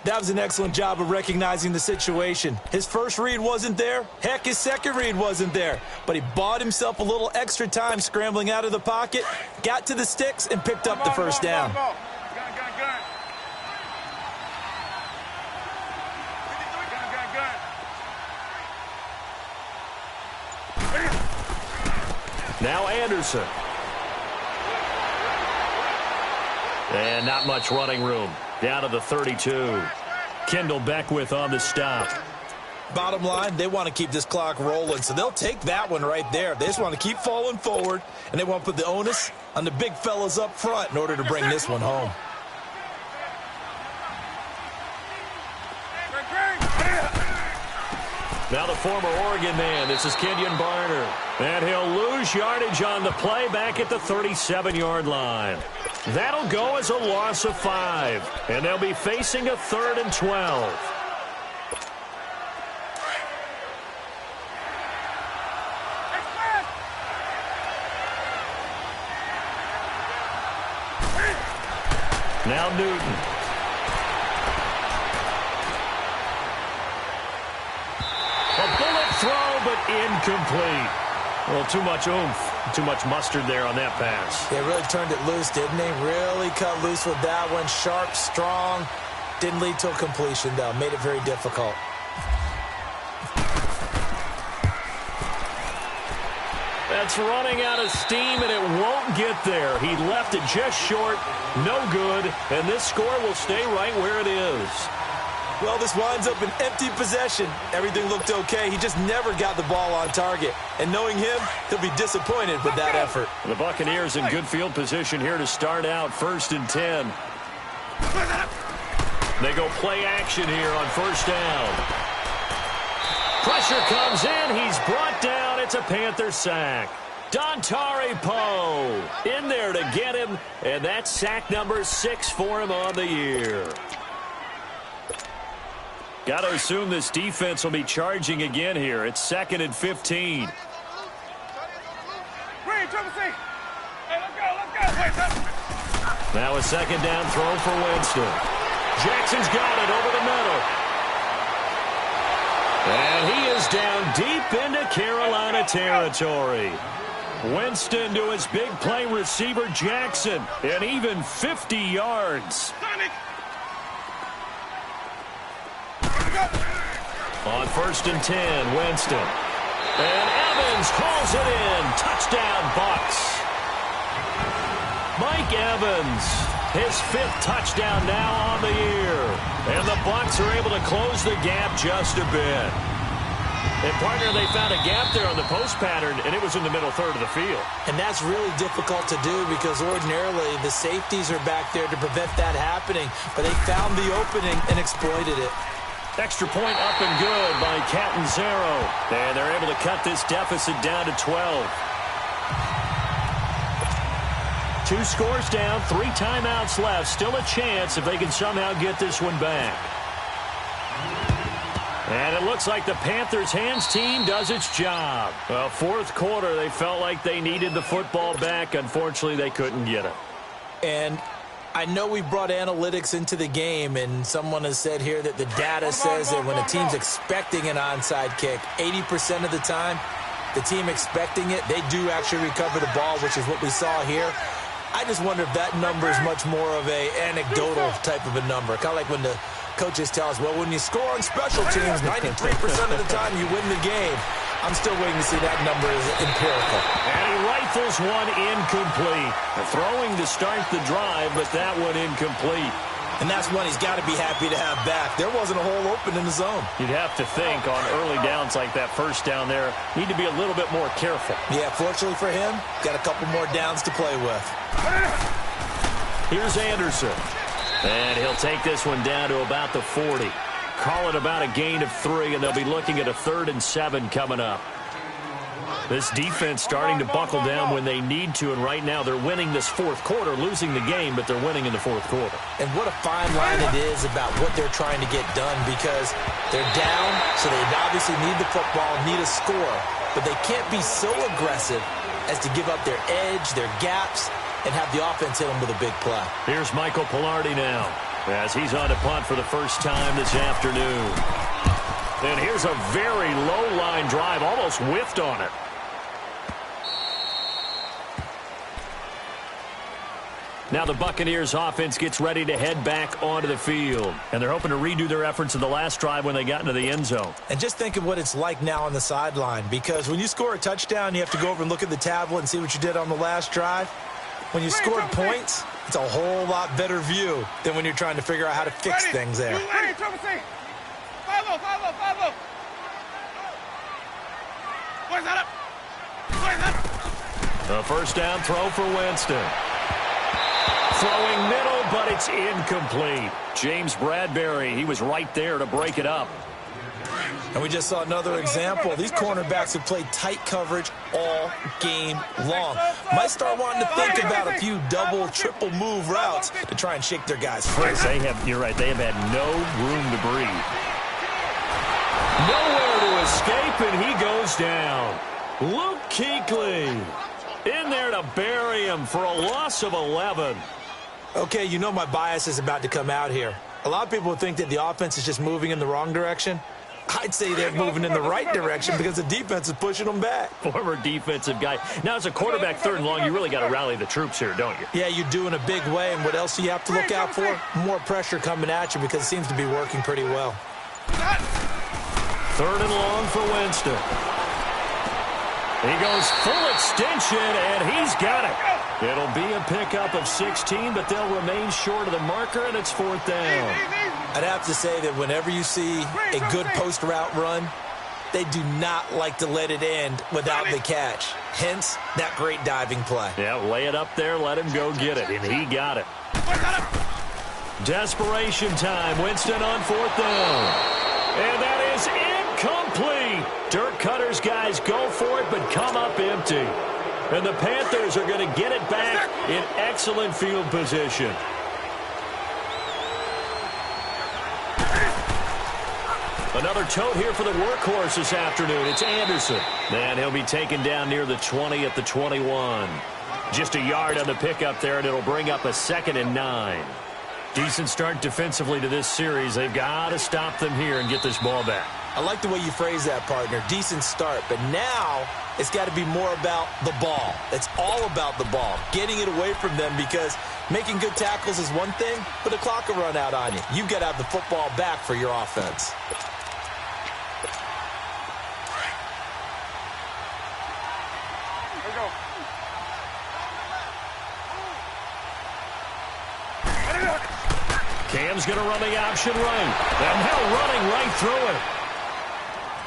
That was an excellent job of recognizing the situation. His first read wasn't there. Heck, his second read wasn't there. But he bought himself a little extra time scrambling out of the pocket, got to the sticks, and picked up the first down. Now Anderson. And not much running room. Down to the 32. Kendall Beckwith on the stop. Bottom line, they want to keep this clock rolling, so they'll take that one right there. They just want to keep falling forward, and they want to put the onus on the big fellas up front in order to bring this one home. Now the former Oregon man, this is Kenyon Barner. And he'll lose yardage on the play back at the 37-yard line. That'll go as a loss of 5. And they'll be facing a 3rd and 12. Now Newton. A bullet throw, but incomplete. Well, too much oomph, too much mustard there on that pass. They really turned it loose, didn't they? Really cut loose with that one. Sharp, strong. Didn't lead to a completion, though. Made it very difficult. That's running out of steam, and it won't get there. He left it just short. No good. And this score will stay right where it is. Well, this winds up an empty possession. Everything looked okay. He just never got the ball on target. And knowing him, he'll be disappointed with that effort. The Buccaneers in good field position here to start out 1st and 10. They go play action here on first down. Pressure comes in. He's brought down. It's a Panther sack. Dontari Poe in there to get him. And that's sack number 6 for him on the year. Got to assume this defense will be charging again here. It's 2nd and 15. Now a second down throw for Winston. Jackson's got it over the middle. And he is down deep into Carolina territory. Winston to his big play receiver Jackson. And even 50 yards. On 1st and 10, Winston. And Evans calls it in. Touchdown, Bucs. Mike Evans, his 5th touchdown now on the year. And the Bucs are able to close the gap just a bit. And, partner, they found a gap there on the post pattern, and it was in the middle third of the field. And that's really difficult to do because ordinarily the safeties are back there to prevent that happening. But they found the opening and exploited it. Extra point up and good by Catanzaro. And they're able to cut this deficit down to 12. 2 scores down, 3 timeouts left. Still a chance if they can somehow get this one back. And it looks like the Panthers' hands team does its job. Well, fourth quarter, they felt like they needed the football back. Unfortunately, they couldn't get it. And I know we brought analytics into the game, and someone has said here that the data says that when a team's expecting an onside kick, 80% of the time, the team expecting it, they do actually recover the ball, which is what we saw here. I just wonder if that number is much more of a anecdotal type of a number. Kind of like when the coaches tell us, well, when you score on special teams, 93% of the time you win the game. I'm still waiting to see that number is empirical. And he rifles one incomplete. Throwing to start the drive, but that one incomplete. And that's one he's got to be happy to have back. There wasn't a hole open in the zone. You'd have to think on early downs like that first down there, need to be a little bit more careful. Yeah, fortunately for him, got a couple more downs to play with. Here's Anderson. And he'll take this one down to about the 40. Call it about a gain of 3, and they'll be looking at a 3rd and 7 coming up. This defense starting to buckle down when they need to, and right now they're winning this fourth quarter, losing the game, but they're winning in the fourth quarter. And what a fine line it is about what they're trying to get done, because they're down, so they obviously need the football, need a score, but they can't be so aggressive as to give up their edge, their gaps, and have the offense hit them with a big play. Here's Michael Pilardi now, as he's on to punt for the first time this afternoon. And here's a very low-line drive, almost whiffed on it. Now the Buccaneers offense gets ready to head back onto the field. And they're hoping to redo their efforts in the last drive when they got into the end zone. And just think of what it's like now on the sideline, because when you score a touchdown, you have to go over and look at the tablet and see what you did on the last drive. When you scored points, it's a whole lot better view than when you're trying to figure out how to fix things there. A first down throw for Winston. Throwing middle, but it's incomplete. James Bradbury, he was right there to break it up. And we just saw another example. These cornerbacks have played tight coverage all game long. Might start wanting to think about a few double, triple move routes to try and shake their guys free. You're right, they have had no room to breathe. Nowhere to escape, and he goes down. Luke Kuechly in there to bury him for a loss of 11. Okay, you know my bias is about to come out here. A lot of people think that the offense is just moving in the wrong direction. I'd say they're moving in the right direction because the defense is pushing them back. Former defensive guy. Now, as a quarterback, 3rd and long, you really got to rally the troops here, don't you? Yeah, you do in a big way. And what else do you have to look out for? More pressure coming at you because it seems to be working pretty well. 3rd and long for Winston. He goes full extension, and he's got it. It'll be a pickup of 16, but they'll remain short of the marker, and it's 4th down. I'd have to say that whenever you see a good post route run, they do not like to let it end without the catch. Hence, that great diving play. Yeah, lay it up there, let him go get it, and he got it. Desperation time. Winston on 4th down. And that is incomplete. Dirk Cutter's guys go for it, but come up empty. And the Panthers are going to get it back in excellent field position. Another tote here for the workhorse this afternoon. It's Anderson. And he'll be taken down near the 20 at the 21. Just a yard on the pickup there, and it'll bring up a 2nd and 9. Decent start defensively to this series. They've got to stop them here and get this ball back. I like the way you phrase that, partner. Decent start. But now it's got to be more about the ball. It's all about the ball. Getting it away from them, because making good tackles is one thing, but the clock will run out on you. You've got to have the football back for your offense. Cam's going to run the option right. And now running right through it.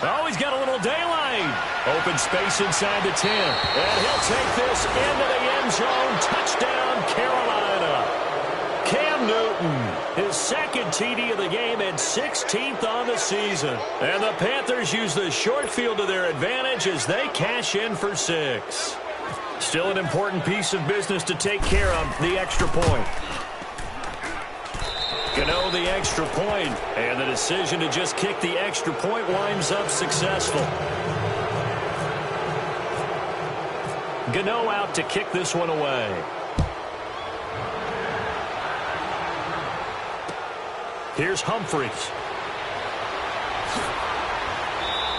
Oh, he's got a little daylight. Open space inside the 10. And he'll take this into the end zone. Touchdown, Carolina. Cam Newton, his second TD of the game and 16th on the season. And the Panthers use the short field to their advantage as they cash in for 6. Still an important piece of business to take care of, the extra point. Gano the extra point, and the decision to just kick the extra point winds up successful. Gano out to kick this one away. Here's Humphries.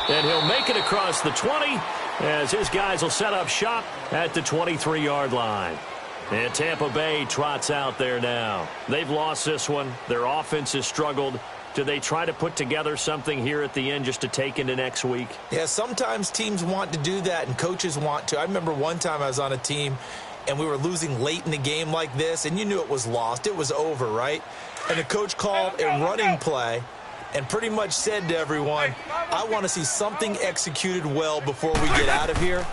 And he'll make it across the 20 as his guys will set up shop at the 23-yard line. And Tampa Bay trots out there now. They've lost this one. Their offense has struggled. Do they try to put together something here at the end just to take into next week? Yeah, sometimes teams want to do that and coaches want to. I remember one time I was on a team and we were losing late in the game like this, and you knew it was lost. It was over, right? And the coach called a running play and pretty much said to everyone, I want to see something executed well before we get out of here.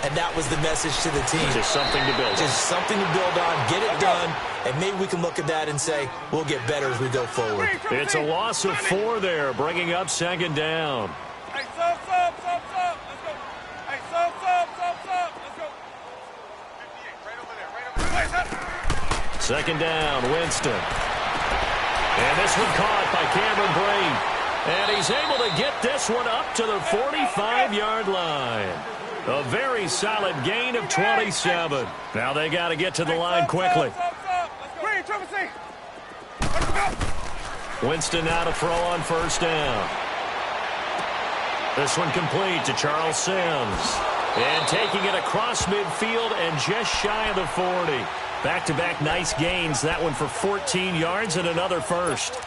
And that was the message to the team. Just something to build on. Just something to build on, get it done, and maybe we can look at that and say, we'll get better as we go forward. It's a loss of 4 there, bringing up second down. Hey, sub. Let's go. Hey, sub. Let's go. 58, right over there. Second down, Winston. And this one caught by Cameron Brate. And he's able to get this one up to the 45-yard line. A very solid gain of 27. Now they got to get to the line quickly. Winston now to throw on first down. This one complete to Charles Sims. And taking it across midfield and just shy of the 40. Back-to-back nice gains. That one for 14 yards and another first.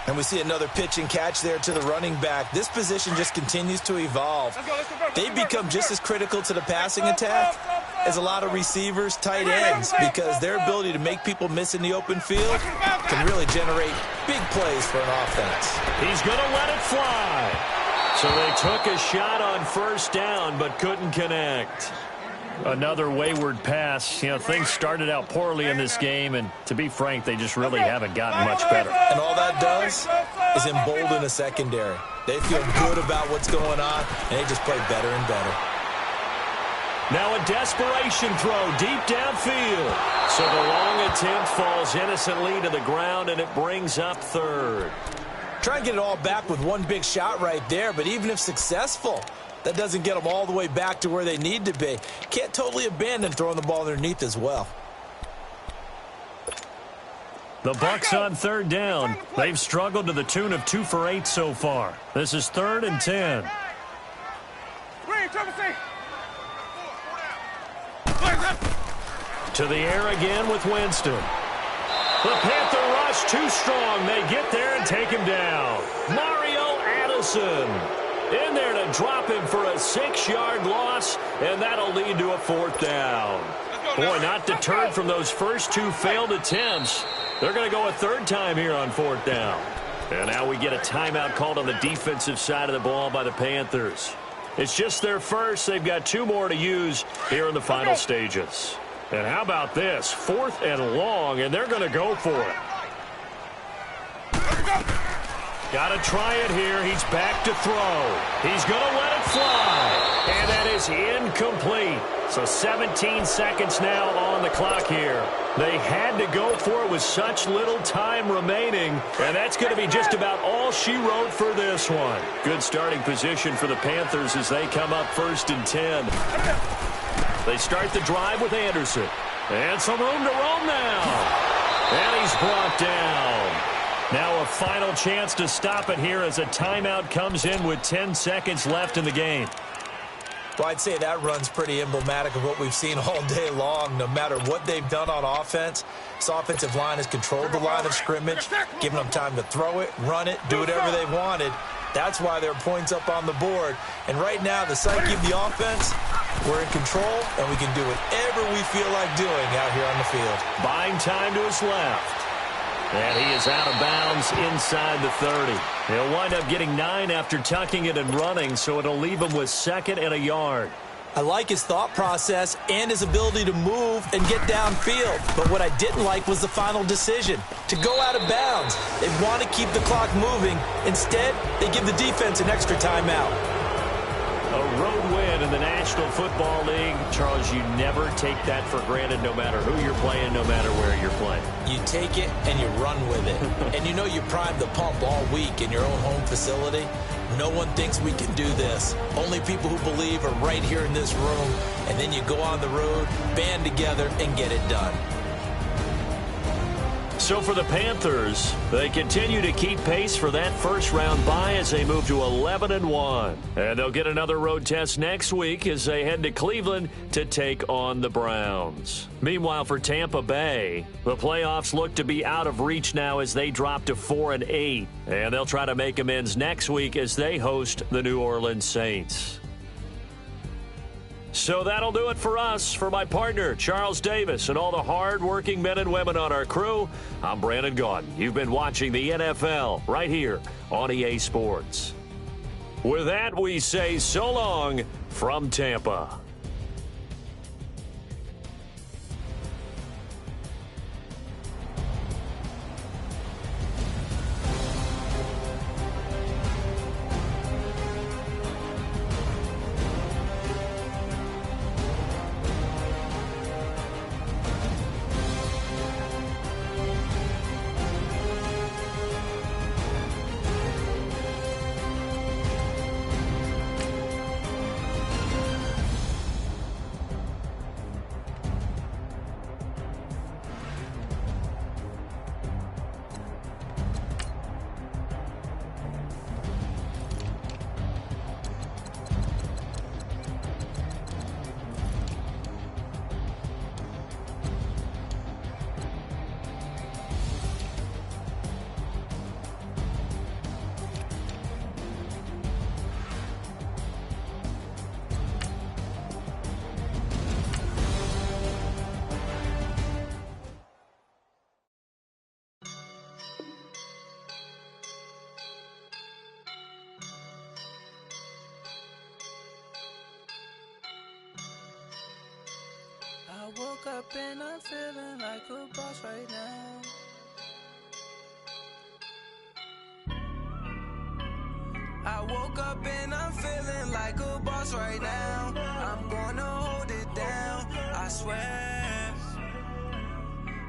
And we see another pitch and catch there to the running back. This position just continues to evolve. They've become just as critical to the passing attack as a lot of receivers, tight ends, because their ability to make people miss in the open field can really generate big plays for an offense. He's going to let it fly. So they took a shot on first down but couldn't connect. Another wayward pass. You know, things started out poorly in this game, and to be frank, they just really haven't gotten much better. And all that does is embolden the secondary. They feel good about what's going on, and they just play better and better. Now a desperation throw deep downfield. So the long attempt falls innocently to the ground, and it brings up third. Try and get it all back with one big shot right there, but even if successful, that doesn't get them all the way back to where they need to be. Can't totally abandon throwing the ball underneath as well. The Bucs on third down. They've struggled to the tune of 2 for 8 so far. This is 3rd and 10. To the air again with Winston. The Panther rush too strong. They get there and take him down. Mario Addison in there to drop him for a 6-yard loss, and that'll lead to a 4th down. Boy, not deterred from those first 2 failed attempts. They're going to go a 3rd time here on 4th down. And now we get a timeout called on the defensive side of the ball by the Panthers. It's just their first. They've got 2 more to use here in the final stages. And how about this? 4th and long, and they're going to go for it. Got to try it here. He's back to throw. He's going to let it fly. And that is incomplete. So 17 seconds now on the clock here. They had to go for it with such little time remaining. And that's going to be just about all she wrote for this one. Good starting position for the Panthers as they come up 1st and 10. They start the drive with Anderson. And some room to roam now. And he's brought down. Now a final chance to stop it here as a timeout comes in with 10 seconds left in the game. Well, I'd say that run's pretty emblematic of what we've seen all day long. No matter what they've done on offense, this offensive line has controlled the line of scrimmage, given them time to throw it, run it, do whatever they wanted. That's why there are points up on the board. And right now, the psyche of the offense, we're in control, and we can do whatever we feel like doing out here on the field. Buying time to his left. And he is out of bounds inside the 30. He'll wind up getting 9 after tucking it and running, so it'll leave him with 2nd and a yard. I like his thought process and his ability to move and get downfield. But what I didn't like was the final decision, to go out of bounds. They want to keep the clock moving. Instead, they give the defense an extra timeout. A road win in the National Football League. Charles, you never take that for granted, no matter who you're playing, no matter where you're playing. You take it and you run with it. And you know you primed the pump all week in your own home facility. No one thinks we can do this. Only people who believe are right here in this room. And then you go on the road, band together, and get it done. So for the Panthers, they continue to keep pace for that first-round bye as they move to 11-1. And they'll get another road test next week as they head to Cleveland to take on the Browns. Meanwhile, for Tampa Bay, the playoffs look to be out of reach now as they drop to 4-8. And they'll try to make amends next week as they host the New Orleans Saints. So that'll do it for us. For my partner, Charles Davis, and all the hard-working men and women on our crew, I'm Brandon Gaudin. You've been watching the NFL right here on EA Sports. With that, we say so long from Tampa. I woke up and I'm feeling like a boss right now. I woke up and I'm feeling like a boss right now. I'm gonna hold it down, I swear.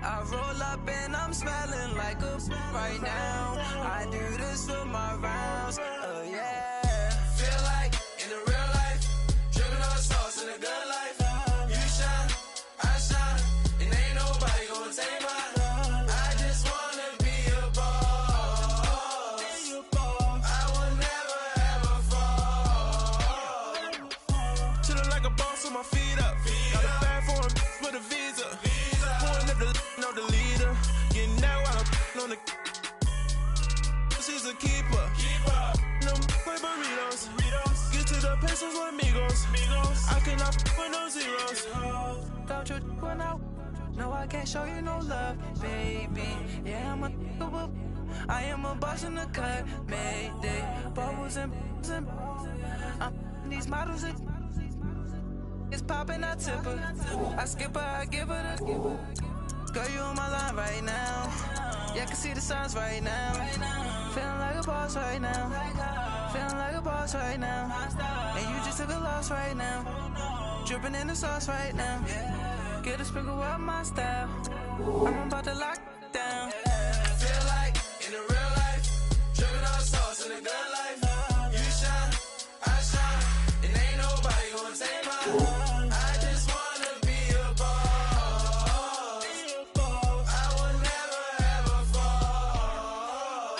I roll up and I'm smelling like a right now. I do this for my rounds, oh yeah. Feel like in the real life, dripping on sauce in a good life. You shine, I shine, and ain't nobody gonna take mine. I just wanna be a boss. I will never ever fall. Chillin' like a boss with my feet up. Got a bag for him with a visa. Pulling up the know the leader. Getting that while I'm on the. She's a keeper. No play burritos. Get to the pesos with amigos. I cannot with no zeros. Don't you run out? No, I can't show you no love, baby. Yeah, I am a boss in the cut, mayday. Bubbles and these models it's popping, I tip her. I skip her, I give her the. Girl, you on my line right now. Yeah, I can see the signs right now. Feeling like a boss right now. Feeling like a boss right now. And you just took a loss right now. Dripping in the sauce right now. Get a sprinkle up my style. I'm about to lock down. Feel like in the real life, dripping on sauce in the good life. You shine, I shine, and ain't nobody gonna take mine. I just wanna be a boss. I will never ever fall.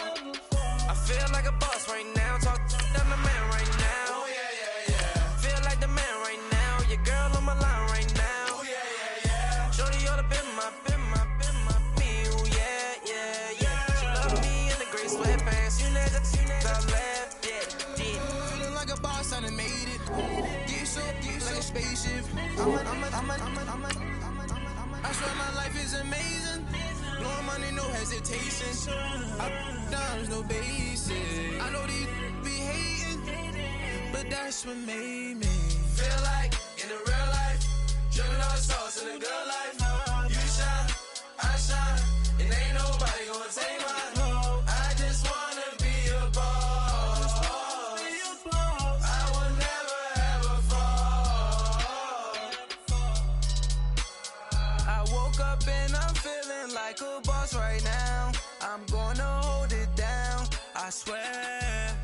I feel like a boss right now. Talk to the man right now. Oh yeah. Feel like the man right now. Your girl on my line right now. Oh yeah. Shorty oughta been my me. Oh yeah. She love me in the gray sweatpants. You never I left. Yeah. Feeling like a boss, I done made it. Get so like a spaceship. I swear my life is amazing. Blowing money, no hesitation. Up, downs, no basic. I know these be hating, but that's what made me feel like. I swear.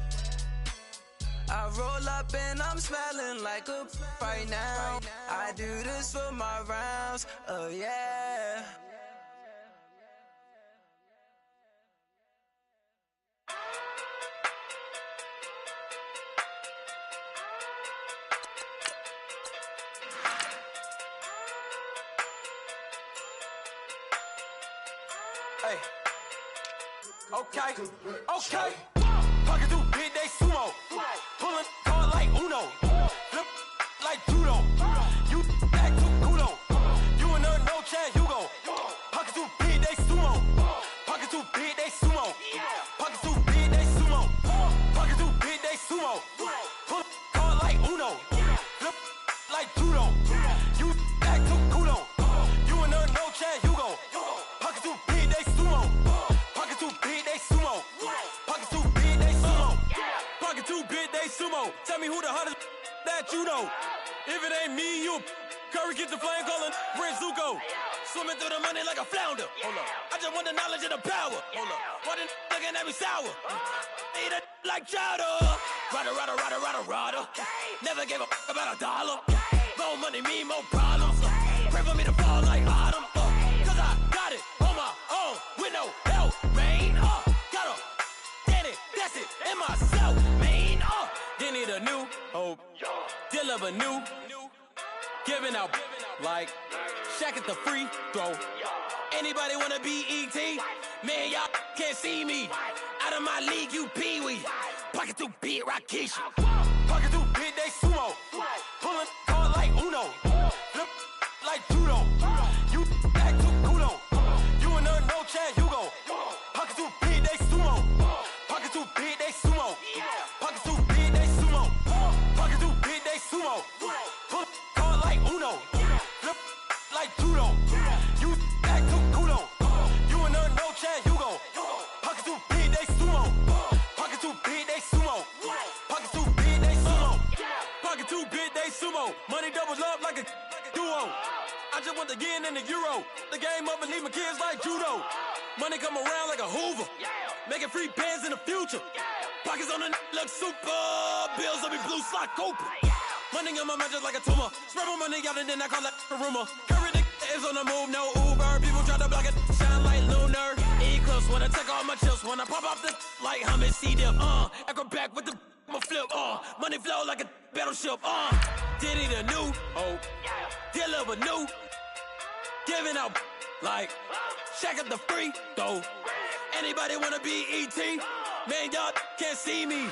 I roll up and I'm smelling like a right now. I do this for my rounds, oh yeah. Hey. Okay. Pocket too big, they sumo. Pulling card like Uno. Flip like judo. You act too kudo. You and her no chance, you go. Pocket too big, they sumo. Pocket too big, they sumo. Pocket too big, they sumo. Pocket too big, they sumo. Pull card like Uno. Flip like judo. You act too kudo. You and her no chance, you go. Pocket too big, they sumo. Pocket too big, they sumo. Pocket too big, they sumo. Pocket too big, they sumo. Tell me who the hottest that you know. If it ain't me, you. Curry get the flame calling, Prince Zuko. Swimming through the money like a flounder. Hold up. I just want the knowledge and the power. Hold up. Why the looking at me sour? Eat it like chowder. Rada. Never gave a about $1. More money, me, more problems. Pray for me to fall like autumn. Cause I got it on my own with no help, man. Got a daddy, that's it, and myself, man. They need a new hope, deal of a new, giving out like Shaq at the free throw. Anybody wanna be ET? Man, y'all can't see me. Out of my league, you pee-wee. Pocket too big, Rakishi. Pocket too big, they sumo. Pulling card like Uno. Flip like judo. You act too kudo. You and her no chance, you go. Pocket too big, they sumo. Pocket too big, they sumo. Pocket too big, they sumo. Pocket too big, they sumo. Pull card like Uno. Flip like judo. You act too kudo. You and her no chance, you go. Pocket too big, they sumo. Pocket too big, they sumo. Pocket too big, they sumo. Pocket too big, they sumo. Money doubles up like a duo. I just want the yen and the euro. The game up and leave my kids like judo. Money come around like a Hoover. Making free bands in the future. Pockets on the look super. Bills will be blue slot Cooper. Money on my mind just like a tumor. Spread my money out and then I call that a rumor. Curry the is on the move, no Uber. People try to block it, shine like lunar. Eclipse when I take all my chips. When I pop off the like hummus C.D.L. Acrobat with the flip. Money flow like a battleship. Diddy the new hope. Deliver new. Giving out like Shaq at the free throw. Anybody wanna be ET? Man, y'all can't see me.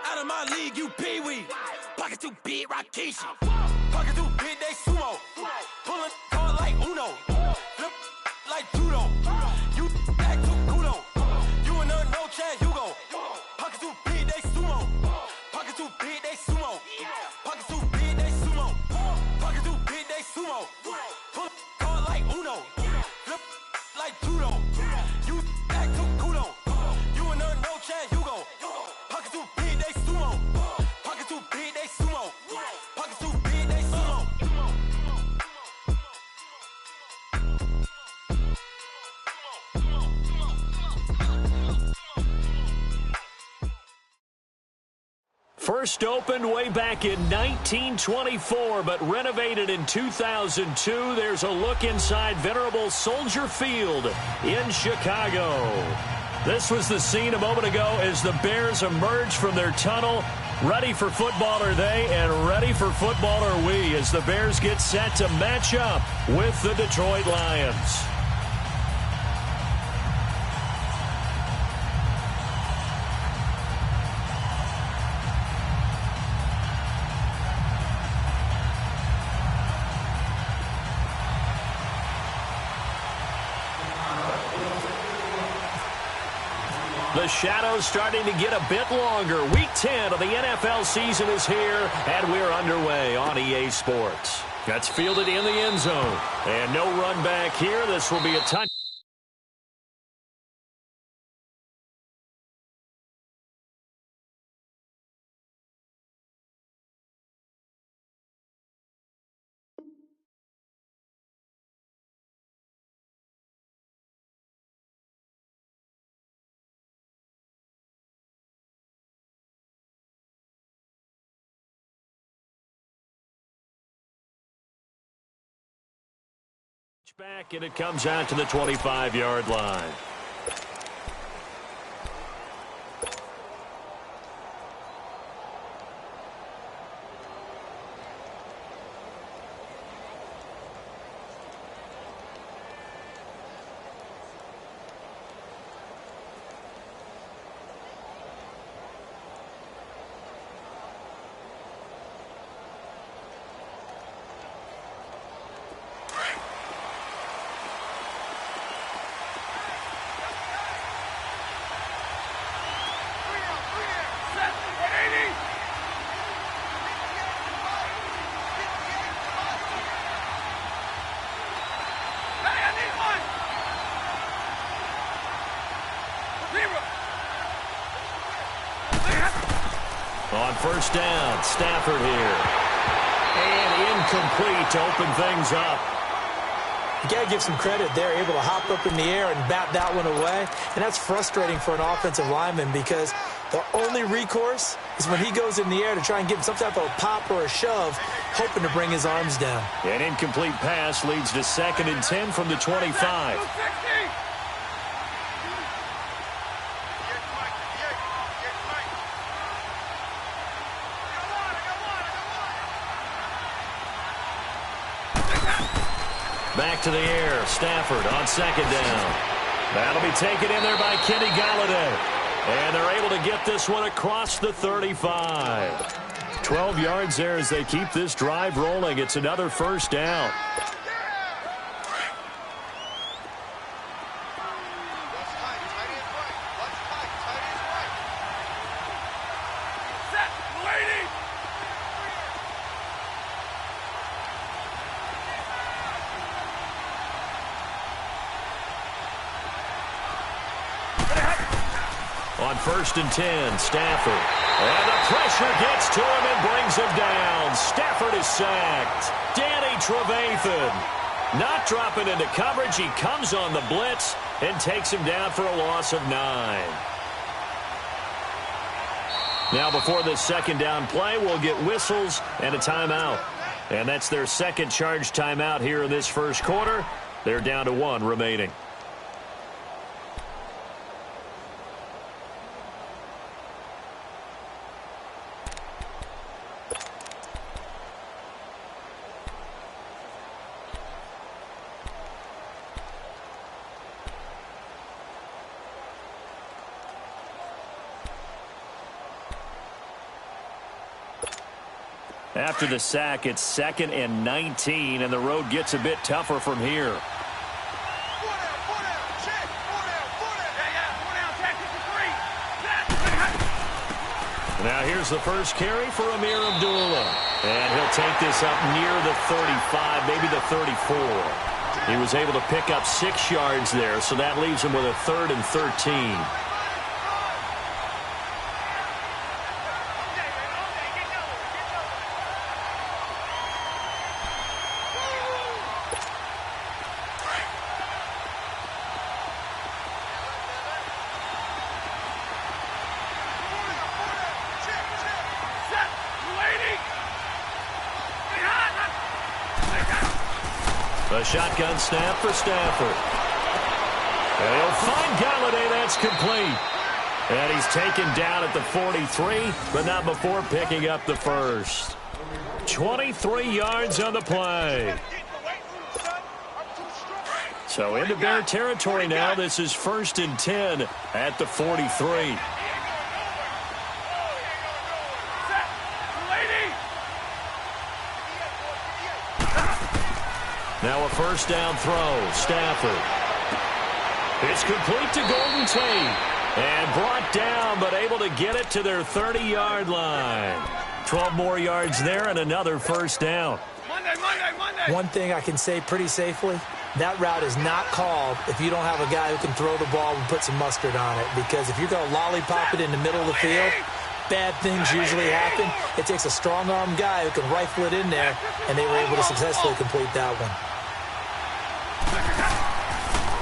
Out of my league, you pee-wee. Pocket too big, Rakishi. Pocket too big, they sumo. Pulling card like Uno. Flip like judo. You act too kudo. You and her no chance, you go. Pocket too big, they sumo. Pocket too big, they sumo. Pocket too big, they sumo. Pocket too big, they sumo. Pull card like Uno. Flip like judo. You act too kudo. You and her no chance, you go. Pocket too big, they sumo. Pocket too big, they sumo. Pocket too big, they sumo. First opened way back in 1924, but renovated in 2002. There's a look inside venerable Soldier Field in Chicago. This was the scene a moment ago as the Bears emerged from their tunnel. Ready for football are they, and ready for football are we as the Bears get set to match up with the Detroit Lions. The shadow's starting to get a bit longer. Week 10 of the NFL season is here, and we're underway on EA Sports. That's fielded in the end zone. And no run back here. This will be a touchdown. Back, and it comes out to the 25-yard line. On first down, Stafford here. And incomplete to open things up. You got to give some credit there, able to hop up in the air and bat that one away. And that's frustrating for an offensive lineman because the only recourse is when he goes in the air to try and give some type of a pop or a shove, hoping to bring his arms down. An incomplete pass leads to 2nd and 10 from the 25. Back to the air. Stafford on 2nd down. That'll be taken in there by Kenny Golladay. And they're able to get this one across the 35. 12 yards there as they keep this drive rolling. It's another first down. On 1st and 10, Stafford. And the pressure gets to him and brings him down. Stafford is sacked. Danny Trevathan not dropping into coverage. He comes on the blitz and takes him down for a loss of 9. Now before this 2nd down play, we'll get whistles and a timeout. And that's their 2nd charge timeout here in this first quarter. They're down to 1 remaining. After the sack, it's 2nd and 19, and the road gets a bit tougher from here. Now here's the first carry for Amir Abdullah. And he'll take this up near the 35, maybe the 34. He was able to pick up 6 yards there, so that leaves him with a 3rd and 13. A shotgun snap for Stafford. And he'll find Golladay. That's complete. And he's taken down at the 43, but not before picking up the first. 23 yards on the play. So into Bear territory now. This is 1st and 10 at the 43. Now a first down throw. Stafford. It's complete to Golden Tate. And brought down, but able to get it to their 30-yard line. 12 more yards there and another first down. Monday. One thing I can say pretty safely, that route is not called if you don't have a guy who can throw the ball and put some mustard on it. Because if you're going to lollipop it in the middle of the field, bad things usually happen. It takes a strong-arm guy who can rifle it in there, and they were able to successfully complete that one.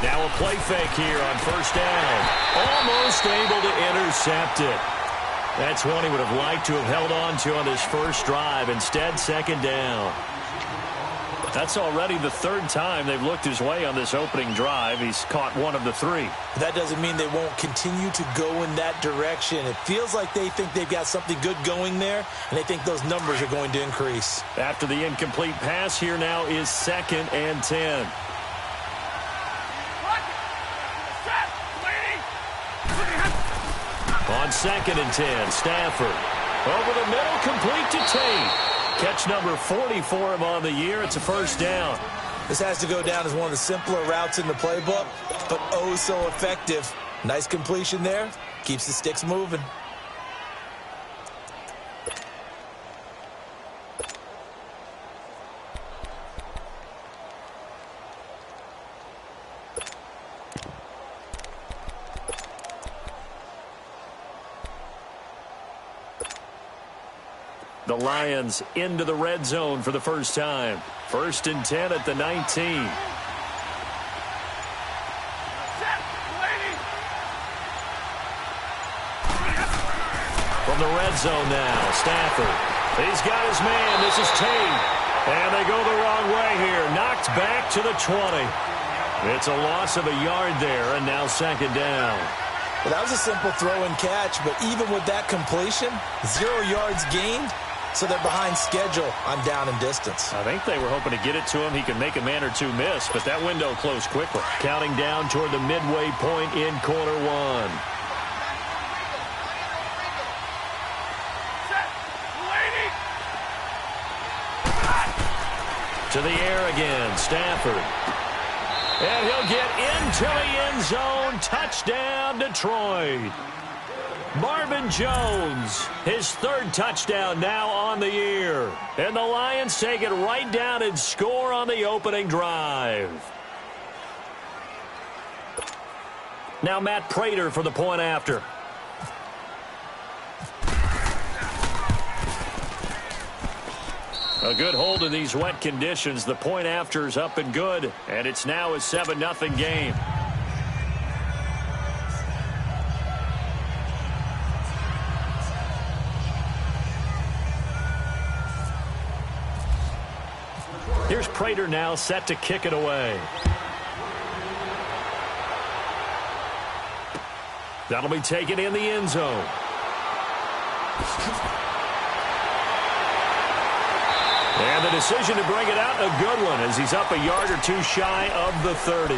Now a play fake here on first down. Almost able to intercept it. That's one he would have liked to have held on to on his first drive. Instead, 2nd down. That's already the third time they've looked his way on this opening drive. He's caught one of the three. That doesn't mean they won't continue to go in that direction. It feels like they think they've got something good going there, and they think those numbers are going to increase. After the incomplete pass, here now is 2nd and 10. On 2nd and 10, Stafford. Over the middle, complete to Tate. Catch number 40 for him on the year. It's a first down. This has to go down as one of the simpler routes in the playbook, but oh so effective. Nice completion there. Keeps the sticks moving. The Lions into the red zone for the first time. 1st and 10 at the 19. From the red zone now, Stafford. He's got his man. This is Tate. And they go the wrong way here. Knocked back to the 20. It's a loss of a yard there, and now 2nd down. Well, that was a simple throw and catch, but even with that completion, 0 yards gained. So they're behind schedule on down and distance. I think they were hoping to get it to him. He could make a man or two miss, but that window closed quickly. Counting down toward the midway point in quarter one. To the air again, Stafford. And he'll get into the end zone. Touchdown, Detroit. Marvin Jones, his 3rd touchdown now on the year. And the Lions take it right down and score on the opening drive. Now Matt Prater for the point after. A good hold in these wet conditions. The point after is up and good. And it's now a 7-0 game. Here's Prater now set to kick it away. That'll be taken in the end zone. And the decision to bring it out, a good one, as he's up a yard or two shy of the 30.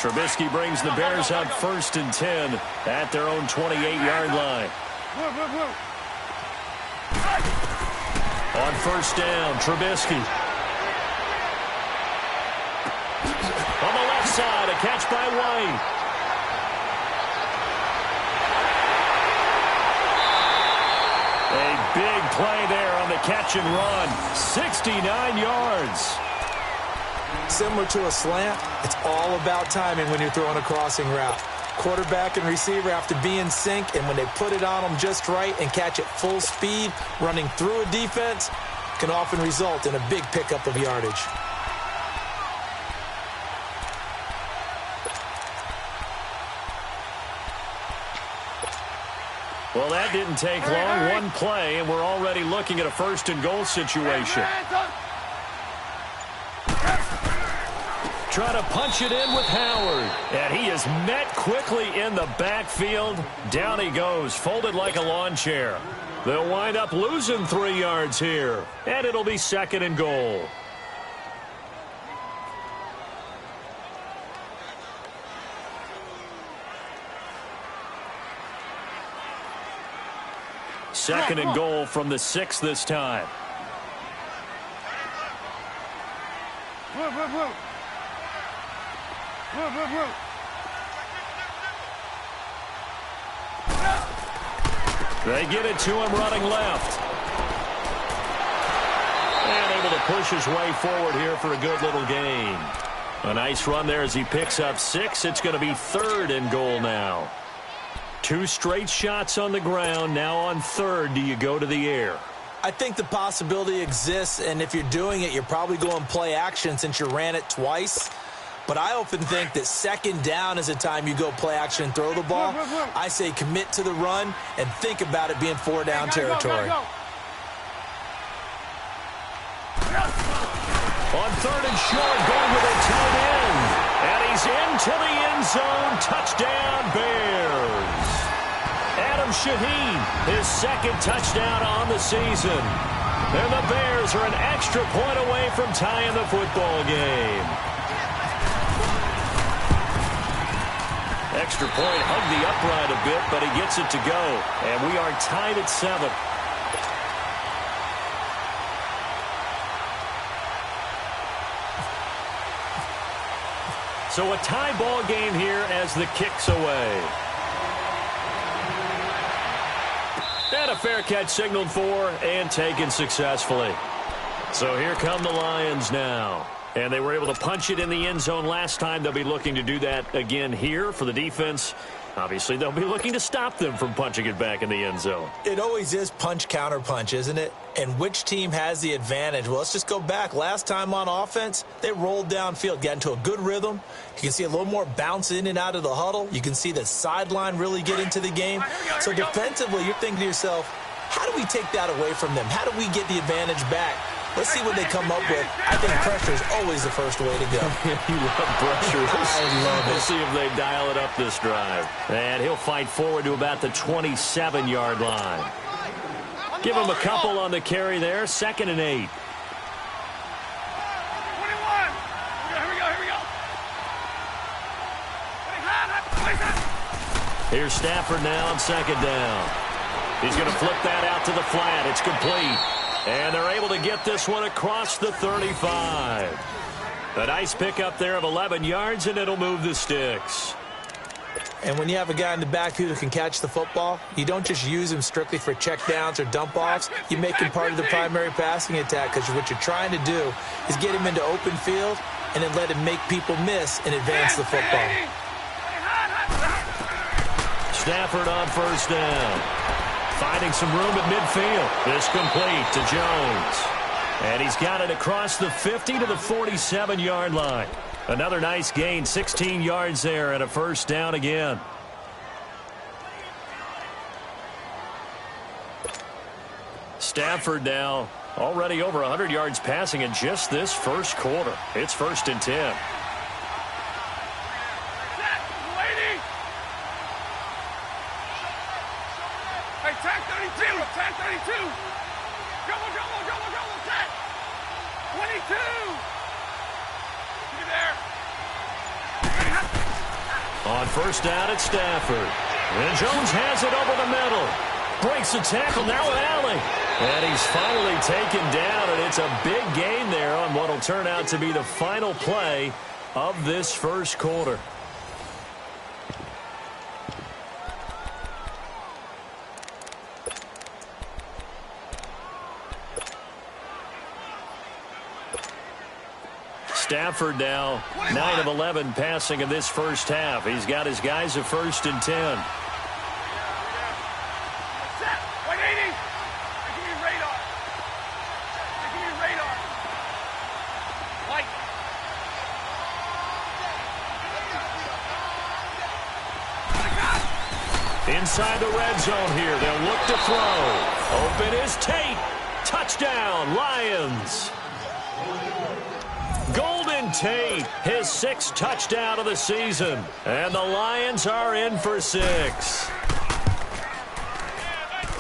Trubisky brings the Bears up 1st and 10 at their own 28-yard line. On 1st down, Trubisky. On the left side, a catch by White. A big play there on the catch and run. 69 yards. Similar to a slant, it's all about timing when you're throwing a crossing route. Quarterback and receiver have to be in sync, and when they put it on them just right and catch it full speed, running through a defense can often result in a big pickup of yardage. Well, that didn't take long. One play, and we're already looking at a 1st and goal situation. Trying to punch it in with Howard. And he is met quickly in the backfield. Down he goes, folded like a lawn chair. They'll wind up losing 3 yards here. And it'll be 2nd and goal. Second and goal from the 6 this time. They get it to him running left. And able to push his way forward here for a good little gain. A nice run there as he picks up 6. It's going to be 3rd and goal now. 2 straight shots on the ground. Now on 3rd, do you go to the air? I think the possibility exists, and if you're doing it, you're probably going play action since you ran it twice. But I often think that second down is a time you go play action and throw the ball. I say commit to the run and think about it being 4-down territory. On 3rd and short, going with a tight end. And he's into the end zone. Touchdown, Bears. Adam Shaheen, his 2nd touchdown on the season. And the Bears are an extra point away from tying the football game. Extra point hugged the upright a bit, but he gets it to go. And we are tied at 7. So a tie ball game here as the kick's away. And a fair catch signaled for and taken successfully. So here come the Lions now. And they were able to punch it in the end zone last time. They'll be looking to do that again here for the defense. Obviously, they'll be looking to stop them from punching it back in the end zone. It always is punch, counter punch, isn't it? And which team has the advantage? Well, let's just go back. Last time on offense, they rolled downfield, got into a good rhythm. You can see a little more bounce in and out of the huddle. You can see the sideline really get into the game. So defensively, you're thinking to yourself, how do we take that away from them? How do we get the advantage back? Let's see what they come up with. I think pressure is always the first way to go. You love pressure. I love it. We'll see if they dial it up this drive. And he'll fight forward to about the 27-yard line. Give him a couple on the carry there. 2nd and 8. 21. Here we go. Here's Stafford now on 2nd down. He's going to flip that out to the flat. It's complete. And they're able to get this one across the 35. A nice pickup there of 11 yards, and it'll move the sticks. And when you have a guy in the backfield who can catch the football, you don't just use him strictly for checkdowns or dump-offs. You make him part of the primary passing attack, because what you're trying to do is get him into open field and then let him make people miss and advance the football. Stafford on 1st down. Finding some room at midfield. This complete to Jones. And he's got it across the 50 to the 47-yard line. Another nice gain, 16 yards there and a 1st down again. Stafford now already over 100 yards passing in just this 1st quarter. It's 1st and 10. Tag 32, tag 32. Double, tag. 22. You there? On 1st down, it's Stafford. And Jones has it over the middle. Breaks the tackle now with Alley. And he's finally taken down, and it's a big gain there on what will turn out to be the final play of this 1st quarter. Stafford now 9 of 11 passing in this 1st half. He's got his guys at 1st and 10. 180. Give me radar. Light. Inside the red zone here. They'll look to throw. Open is Tate. Touchdown, Lions. Golden Tate, his 6th touchdown of the season. And the Lions are in for 6.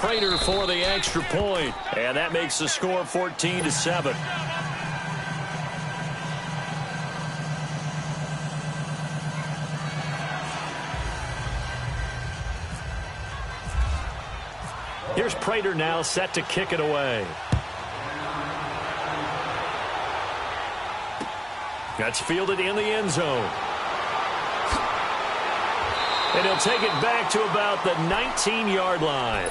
Prater for the extra point. And that makes the score 14-7. Here's Prater now set to kick it away. That's fielded in the end zone. And he'll take it back to about the 19-yard line.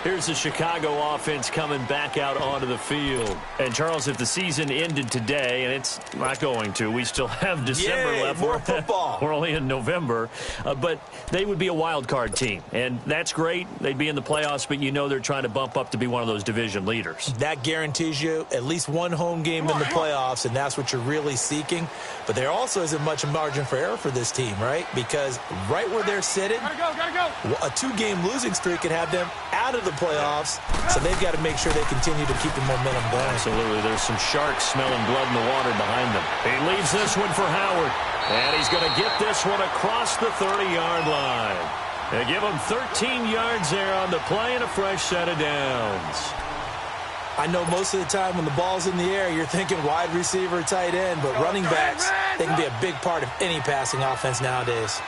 Here's the Chicago offense coming back out onto the field. And, Charles, if the season ended today, and it's not going to, we still have December left. More football. We're only in November. But they would be a wild card team. And that's great. They'd be in the playoffs, but you know they're trying to bump up to be one of those division leaders. That guarantees you at least one home game in the playoffs, and that's what you're really seeking. But there also isn't much margin for error for this team, right? Because right where they're sitting, a 2-game losing streak could have them out of the playoffs, so they've got to make sure they continue to keep the momentum going. Absolutely. There's some sharks smelling blood in the water behind them. He leaves this one for Howard, and he's going to get this one across the 30-yard line. They give him 13 yards there on the play and a fresh set of downs. I know most of the time when the ball's in the air, you're thinking wide receiver, tight end, but running backs, they can be a big part of any passing offense nowadays.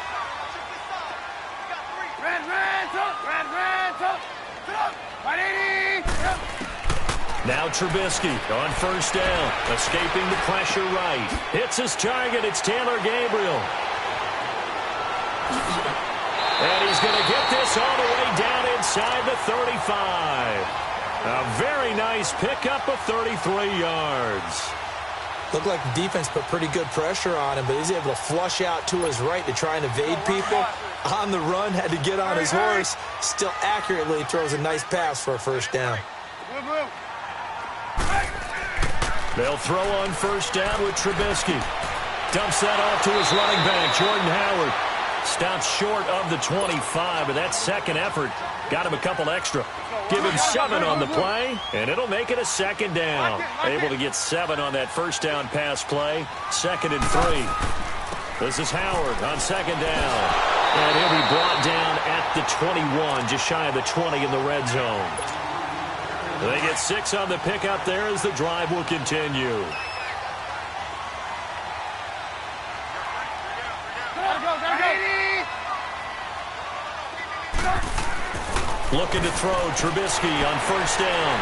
Now Trubisky on first down, escaping the pressure right. Hits his target. It's Taylor Gabriel. And he's going to get this all the way down inside the 35. A very nice pickup of 33 yards. Looked like the defense put pretty good pressure on him, but he's able to flush out to his right to try and evade people. On the run, had to get on his horse. Still accurately throws a nice pass for a first down. They'll throw on first down with Trubisky. Dumps that off to his running back, Jordan Howard. Stops short of the 25, but that second effort got him a couple extra. Give him 7 on the play, and it'll make it a second down. Able to get 7 on that first down pass play. 2nd and 3. This is Howard on second down. And he'll be brought down at the 21, just shy of the 20 in the red zone. They get 6 on the pickup there as the drive will continue. Looking to throw Trubisky on first down.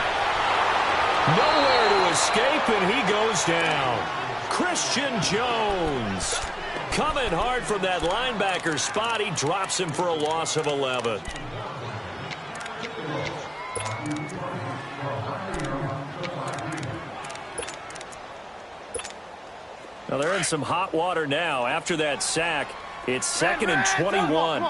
Nowhere to escape, and he goes down. Christian Jones coming hard from that linebacker spot. He drops him for a loss of 11. Now they're in some hot water now. After that sack, it's 2nd and 21.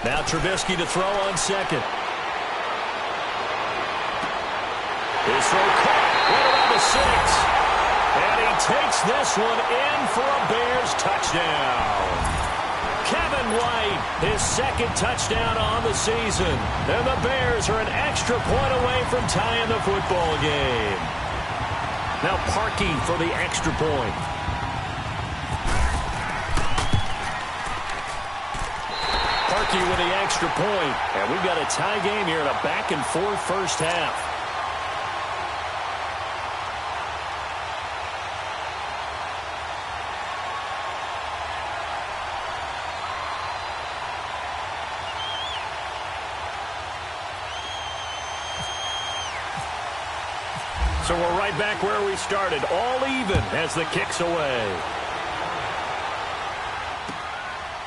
Now Trubisky to throw on second. His throw caught right around the 6. And he takes this one in for a Bears touchdown. Kevin White, his 2nd touchdown on the season. And the Bears are an extra point away from tying the football game. Now Parkey for the extra point. Parkey with the extra point. And we've got a tie game here in a back-and-forth first half. So we're right back where we started, all even as the kick's away.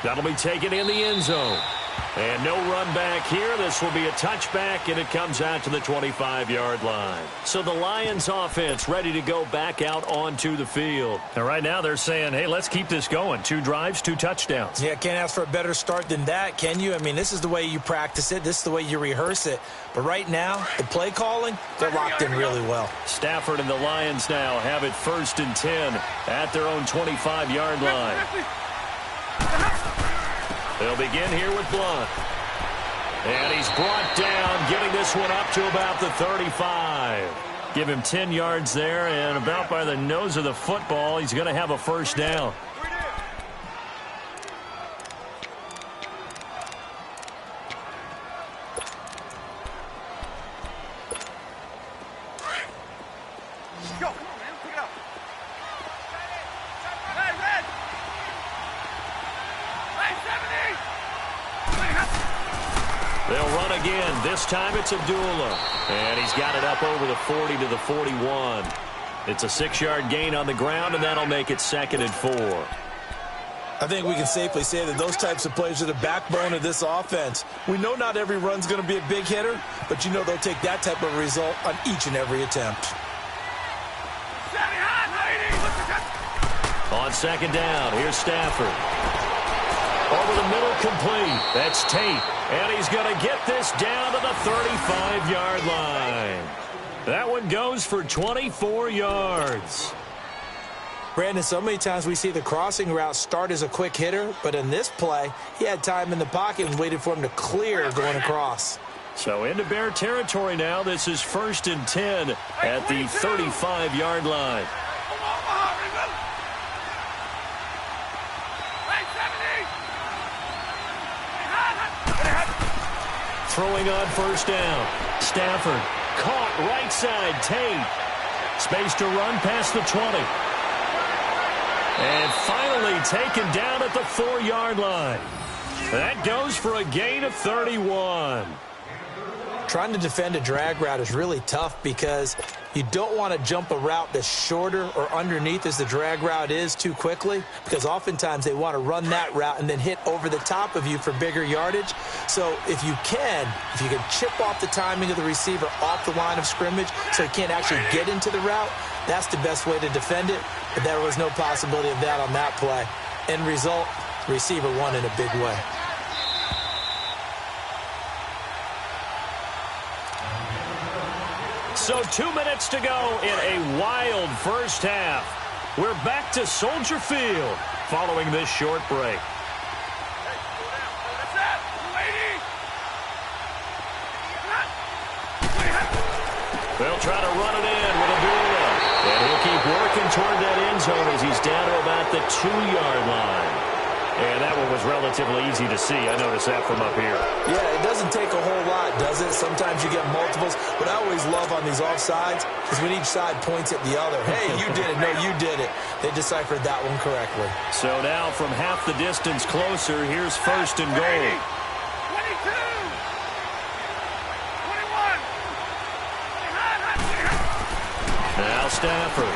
That'll be taken in the end zone. And no run back here. This will be a touchback, and it comes out to the 25-yard line. So the Lions offense ready to go back out onto the field. And right now they're saying, hey, let's keep this going. 2 drives, 2 touchdowns. Yeah, can't ask for a better start than that, can you? I mean, this is the way you practice it. This is the way you rehearse it. But right now, the play calling, they're locked in really well. Stafford and the Lions now have it 1st and 10 at their own 25-yard line. They'll begin here with Blunt. And he's brought down, getting this one up to about the 35. Give him 10 yards there, and about by the nose of the football, he's going to have a first down. They'll run again. This time it's Abdullah. And he's got it up over the 40 to the 41. It's a 6-yard gain on the ground, and that'll make it 2nd and 4. I think we can safely say that those types of plays are the backbone of this offense. We know not every run's going to be a big hitter, but you know they'll take that type of result on each and every attempt. On second down, here's Stafford. Over the middle, complete. That's Tate. And he's going to get this down to the 35-yard line. That one goes for 24 yards. Brandon, so many times we see the crossing route start as a quick hitter, but in this play, he had time in the pocket and waited for him to clear going across. So into Bear territory now. This is 1st and 10 at the 35-yard line. Throwing on first down. Stafford caught right side. Tate. Space to run past the 20. And finally taken down at the 4-yard line. That goes for a gain of 31. Trying to defend a drag route is really tough because you don't want to jump a route that's shorter or underneath as the drag route is too quickly, because oftentimes they want to run that route and then hit over the top of you for bigger yardage. So if you can chip off the timing of the receiver off the line of scrimmage so he can't actually get into the route, that's the best way to defend it. But there was no possibility of that on that play. End result, receiver won in a big way. So 2 minutes to go in a wild first half. We're back to Soldier Field following this short break. They'll try to run it in with Abdullah. And he'll keep working toward that end zone as he's down to about the 2-yard line. And that one was relatively easy to see. I noticed that from up here. Yeah, it doesn't take a whole lot, does it? Sometimes you get multiples. What I always love on these offsides is when each side points at the other. Hey, you did it. No, you did it. They deciphered that one correctly. So now from half the distance closer, here's 1st and goal. 22! 21! Now Stafford.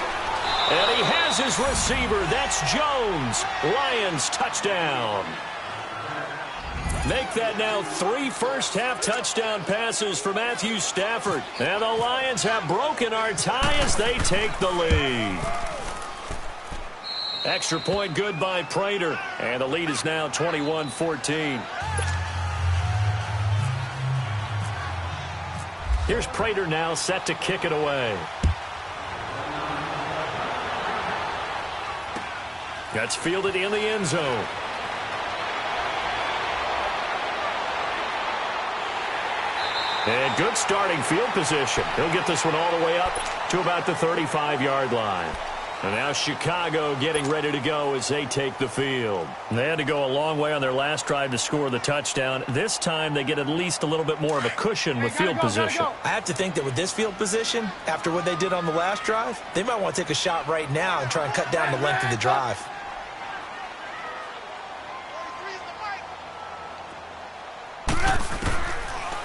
And he has his receiver. That's Jones. Lions touchdown. Make that now 3 first-half touchdown passes for Matthew Stafford. And the Lions have broken our tie as they take the lead. Extra point good by Prater. And the lead is now 21-14. Here's Prater now set to kick it away. That's fielded in the end zone. And good starting field position. He'll get this one all the way up to about the 35-yard line. And now Chicago getting ready to go as they take the field. They had to go a long way on their last drive to score the touchdown. This time they get at least a little bit more of a cushion with field position. I have to think that with this field position, after what they did on the last drive, they might want to take a shot right now and try and cut down the length of the drive.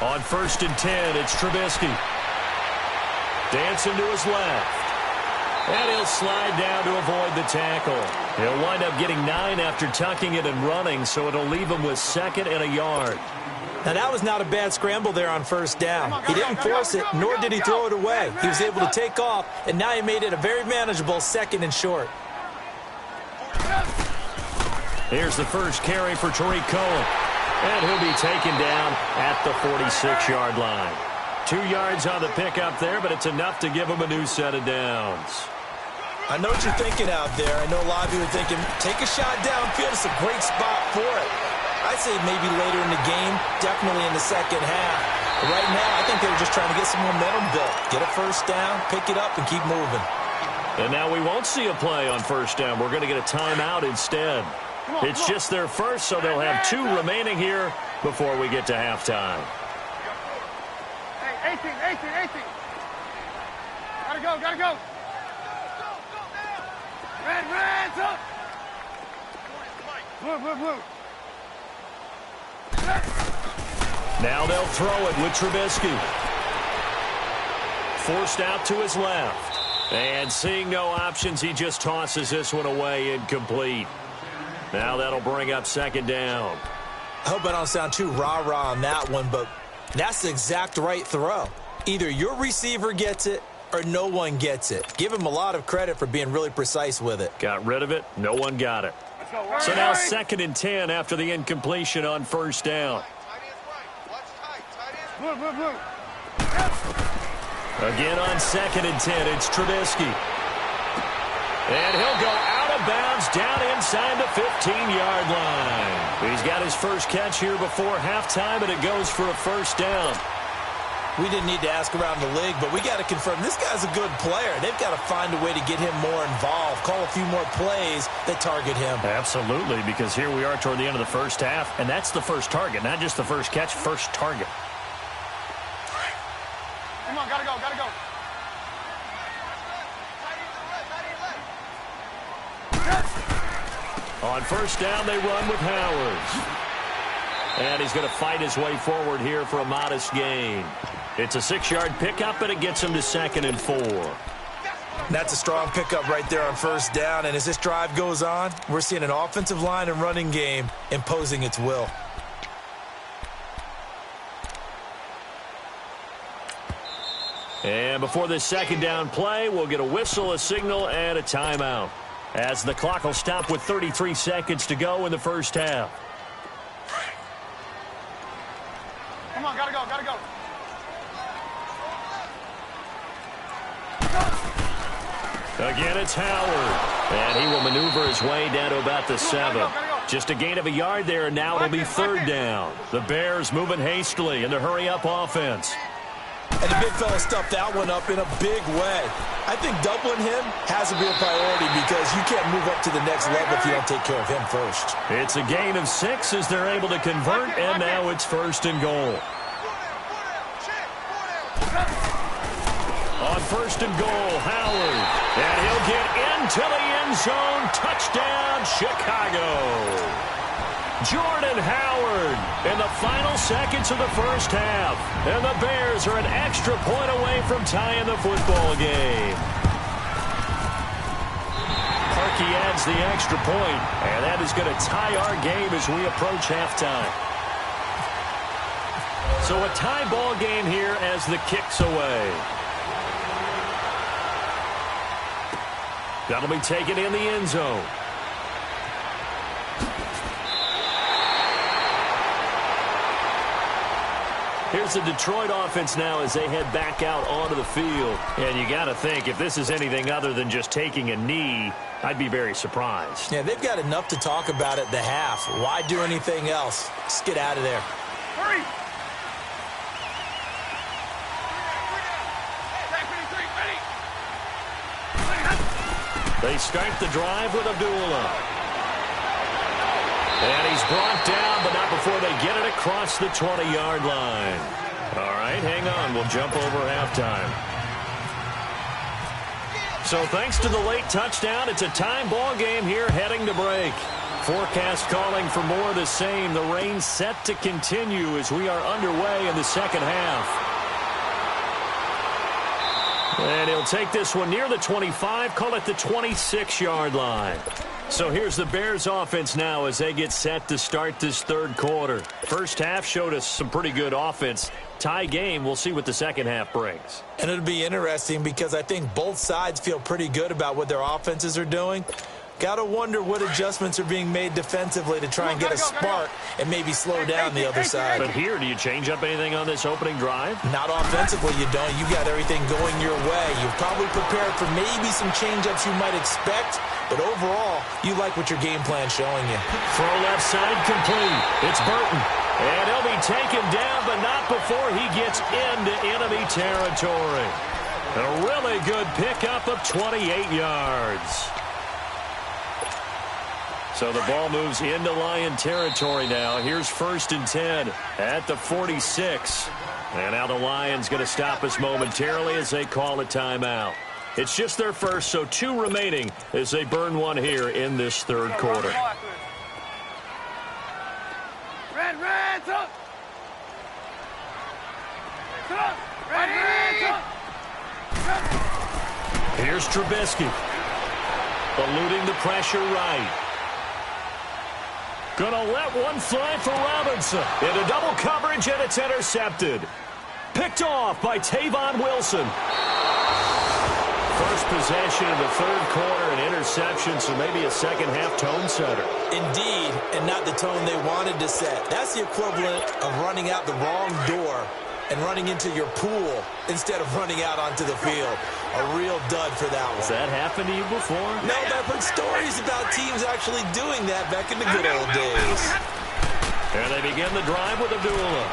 On 1st and 10, it's Trubisky. Dancing to his left. And he'll slide down to avoid the tackle. He'll wind up getting 9 after tucking it and running, so it'll leave him with 2nd and a yard. Now, that was not a bad scramble there on 1st down. He didn't force it, nor did he throw it away. He was able to take off, and now he made it a very manageable 2nd and short. Here's the first carry for TORI. And he'll be taken down at the 46-yard line. 2 yards on the pickup there, but it's enough to give him a new set of downs. I know what you're thinking out there. I know a lot of you are thinking, take a shot downfield. It's a great spot for it. I'd say maybe later in the game, definitely in the second half. But right now, I think they were just trying to get some momentum built. Get a first down, pick it up, and keep moving. And now we won't see a play on 1st down. We're going to get a timeout instead. It's just their first, so they'll have 2 remaining here before we get to halftime. Hey, 18. Gotta go. Red, up. Blue. Now they'll throw it with Trubisky. Forced out to his left. And seeing no options, he just tosses this one away incomplete. Now that'll bring up second down. I hope I don't sound too rah-rah on that one, but that's the exact right throw. Either your receiver gets it or no one gets it. Give him a lot of credit for being really precise with it. Got rid of it. No one got it. So now 2nd and 10 after the incompletion on first down. Again on 2nd and 10, it's Trubisky. And he'll go out of bounds down inside the 15-yard line. He's got his first catch here before halftime, and it goes for a first down. We didn't need to ask around the league, but we got to confirm this guy's a good player. They've got to find a way to get him more involved, call a few more plays that target him. Absolutely, because here we are toward the end of the first half, and that's the first target, not just the first catch, first target. Come on, gotta go, gotta go. On first down, they run with Howard. And he's going to fight his way forward here for a modest gain. It's a 6-yard pickup, and it gets him to 2nd and 4. That's a strong pickup right there on first down. And as this drive goes on, we're seeing an offensive line and running game imposing its will. And before this second down play, we'll get a whistle, a signal, and a timeout, as the clock will stop with 33 seconds to go in the first half. Come on, gotta go, gotta go. Again, it's Howard. And he will maneuver his way down to about the 7. Just a gain of a yard there, and now it'll be third down. The Bears moving hastily in the hurry-up offense. And the big fella stuffed that one up in a big way. I think doubling him has to be a priority because you can't move up to the next level if you don't take care of him first. It's a gain of 6 as they're able to convert, and now it's 1st and goal. On 1st and goal, Howard. And he'll get into the end zone. Touchdown, Chicago. Jordan Howard in the final seconds of the first half. And the Bears are an extra point away from tying the football game. Parkey adds the extra point, and that is going to tie our game as we approach halftime. So a tie ball game here as the kick's away. That'll be taken in the end zone. Here's the Detroit offense now as they head back out onto the field. And you got to think, if this is anything other than just taking a knee, I'd be very surprised. Yeah, they've got enough to talk about at the half. Why do anything else? Just get out of there. Hurry! They start the drive with Abdullah. And he's brought down, but not before they get it across the 20-yard line. All right, hang on. We'll jump over halftime. So thanks to the late touchdown, it's a time ball game here heading to break. Forecast calling for more of the same. The rain set to continue as we are underway in the second half. And he'll take this one near the 25, call it the 26-yard line. So here's the Bears offense now as they get set to start this third quarter. First half showed us some pretty good offense. Tie game, we'll see what the second half brings. And it'll be interesting because I think both sides feel pretty good about what their offenses are doing. Got to wonder what adjustments are being made defensively to try and get a spark and maybe slow down the other side. But here, do you change up anything on this opening drive? Not offensively, you don't. You got everything going your way. You've probably prepared for maybe some change-ups you might expect, but overall, you like what your game plan's showing you. Throw left side complete. It's Burton. And he'll be taken down, but not before he gets into enemy territory. A really good pickup of 28 yards. So the ball moves into Lion territory now. Here's 1st and 10 at the 46. And now the Lions going to stop us momentarily as they call a timeout. It's just their first, so 2 remaining as they burn one here in this third quarter. Red, up! Red, up! Here's Trubisky. Eluding the pressure right. Gonna let one fly for Robinson. Into double coverage, and it's intercepted. Picked off by Tavon Wilson. First possession of the third quarter, an interception, so maybe a second-half tone setter. Indeed, and not the tone they wanted to set. That's the equivalent of running out the wrong door and running into your pool instead of running out onto the field. A real dud for that one. Has that happened to you before? No, but I've heard stories about teams actually doing that back in the good old days. And they begin the drive with Abdullah.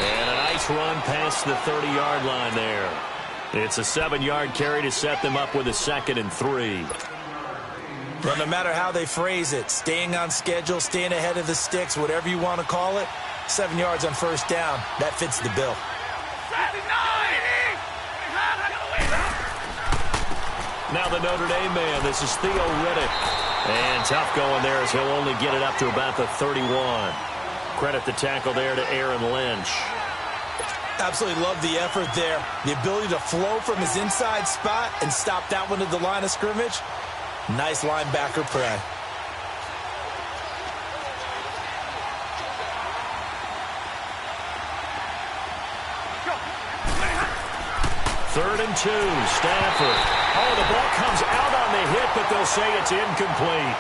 And a nice run past the 30-yard line there. It's a 7-yard carry to set them up with a 2nd and 3. Well, no matter how they phrase it, staying on schedule, staying ahead of the sticks, whatever you want to call it, 7 yards on first down, that fits the bill. Now the Notre Dame man, this is Theo Riddick. And tough going there as he'll only get it up to about the 31. Credit the tackle there to Aaron Lynch. Absolutely love the effort there. The ability to flow from his inside spot and stop that one at the line of scrimmage. Nice linebacker play. Third and 2, Stafford. Oh, the ball comes out on the hit, but they'll say it's incomplete.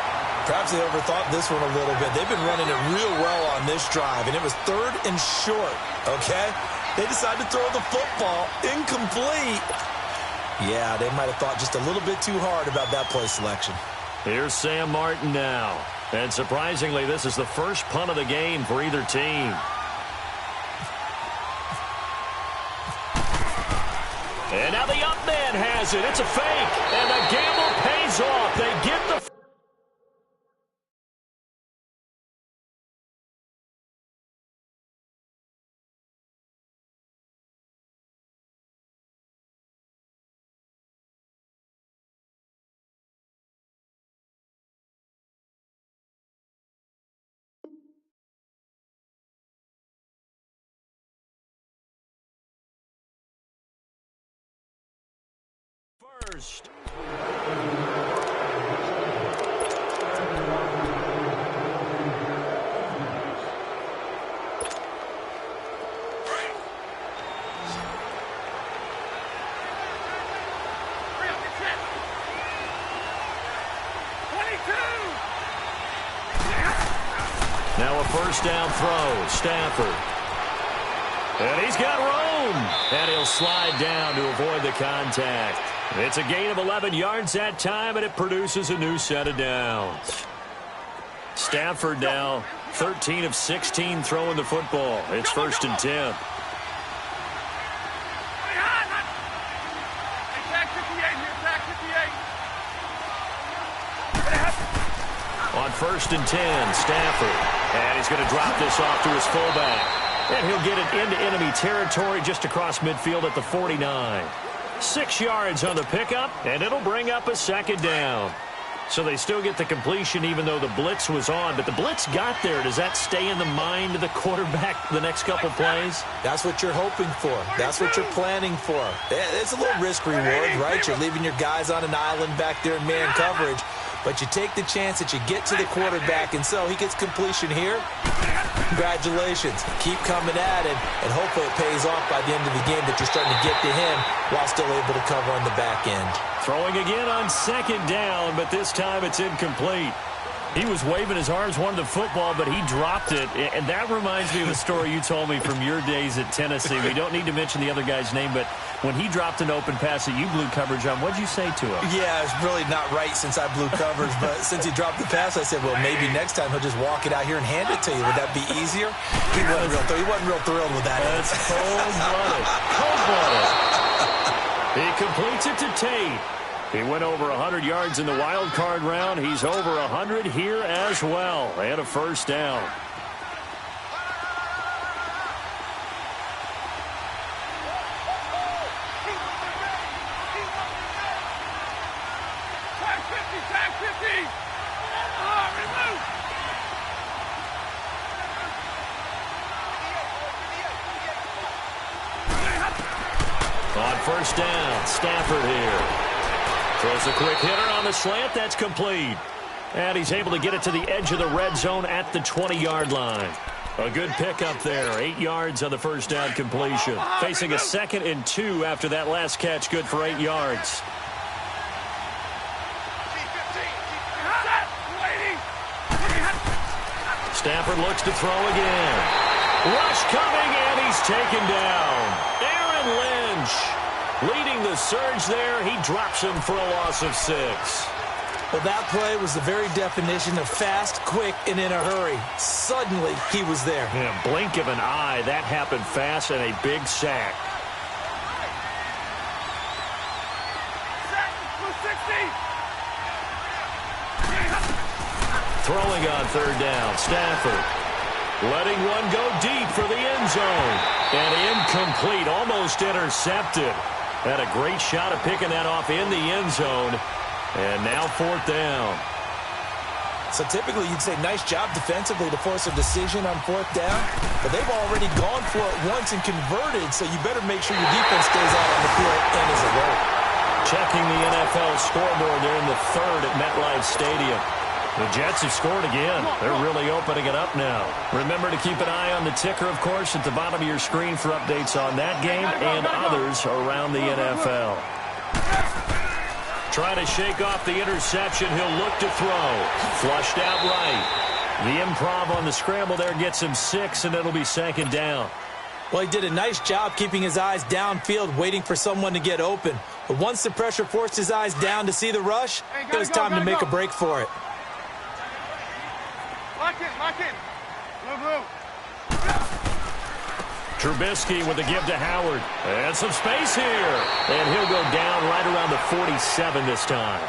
Perhaps they overthought this one a little bit. They've been running it real well on this drive, and it was 3rd and short, okay? They decided to throw the football incomplete. Yeah, they might have thought just a little bit too hard about that play selection. Here's Sam Martin now. And surprisingly, this is the first punt of the game for either team. And now the up man has it. It's a fake. And the gamble pays off. They get the... First. Now a first down throw, Stafford. And he's got room. And he'll slide down to avoid the contact. It's a gain of 11 yards that time, and it produces a new set of downs. Stafford now 13 of 16 throwing the football. It's 1st and 10. On 1st and 10, Stafford. And he's going to drop this off to his fullback. And he'll get it into enemy territory just across midfield at the 49. 6 yards on the pickup, and it'll bring up a 2nd down. So they still get the completion even though the blitz was on. But the blitz got there. Does that stay in the mind of the quarterback the next couple plays? That's what you're hoping for. That's what you're planning for. It's a little risk-reward, right? You're leaving your guys on an island back there in man coverage. But you take the chance that you get to the quarterback, and so he gets completion here. Congratulations. Keep coming at him, and hopefully it pays off by the end of the game that you're starting to get to him while still able to cover on the back end. Throwing again on 2nd down, but this time it's incomplete. He was waving his arms, wanted the football, but he dropped it. And that reminds me of a story you told me from your days at Tennessee. We don't need to mention the other guy's name, but when he dropped an open pass that you blew coverage on, what did you say to him? Yeah, it's really not right since I blew coverage, but since he dropped the pass, I said, well, maybe next time he'll just walk it out here and hand it to you. Would that be easier? He wasn't real thrilled with that. That's cold-blooded. Cold-blooded. He completes it to Tate. He went over 100 yards in the wild card round. He's over 100 here as well. And a 1st down. On 1st down, Stafford here. Throws a quick hitter on the slant. That's complete. And he's able to get it to the edge of the red zone at the 20-yard line. A good pickup there. 8 yards on the first down completion. Facing a 2nd and 2 after that last catch. Good for 8 yards. Stafford looks to throw again. Rush coming, and he's taken down. Aaron Lynch leading the surge there. He drops him for a loss of 6. Well, that play was the very definition of fast, quick, and in a hurry. Suddenly, he was there. In a blink of an eye, that happened fast, and a big sack. Throwing on 3rd down, Stafford. Letting one go deep for the end zone. And incomplete, almost intercepted. Had a great shot of picking that off in the end zone. And now 4th down. So typically you'd say nice job defensively to force a decision on 4th down. But they've already gone for it once and converted, so you better make sure your defense stays out on the field and is alert. Checking the NFL scoreboard there in the 3rd at MetLife Stadium. The Jets have scored again. They're really opening it up now. Remember to keep an eye on the ticker, of course, at the bottom of your screen for updates on that game and others around the NFL. Trying to shake off the interception. He'll look to throw. Flushed out right. The improv on the scramble there gets him 6, and it'll be 2nd down. Well, he did a nice job keeping his eyes downfield, waiting for someone to get open. But once the pressure forced his eyes down to see the rush, it was time to make a break for it. Lock in. Move. Trubisky with a give to Howard. And some space here. And he'll go down right around the 47 this time.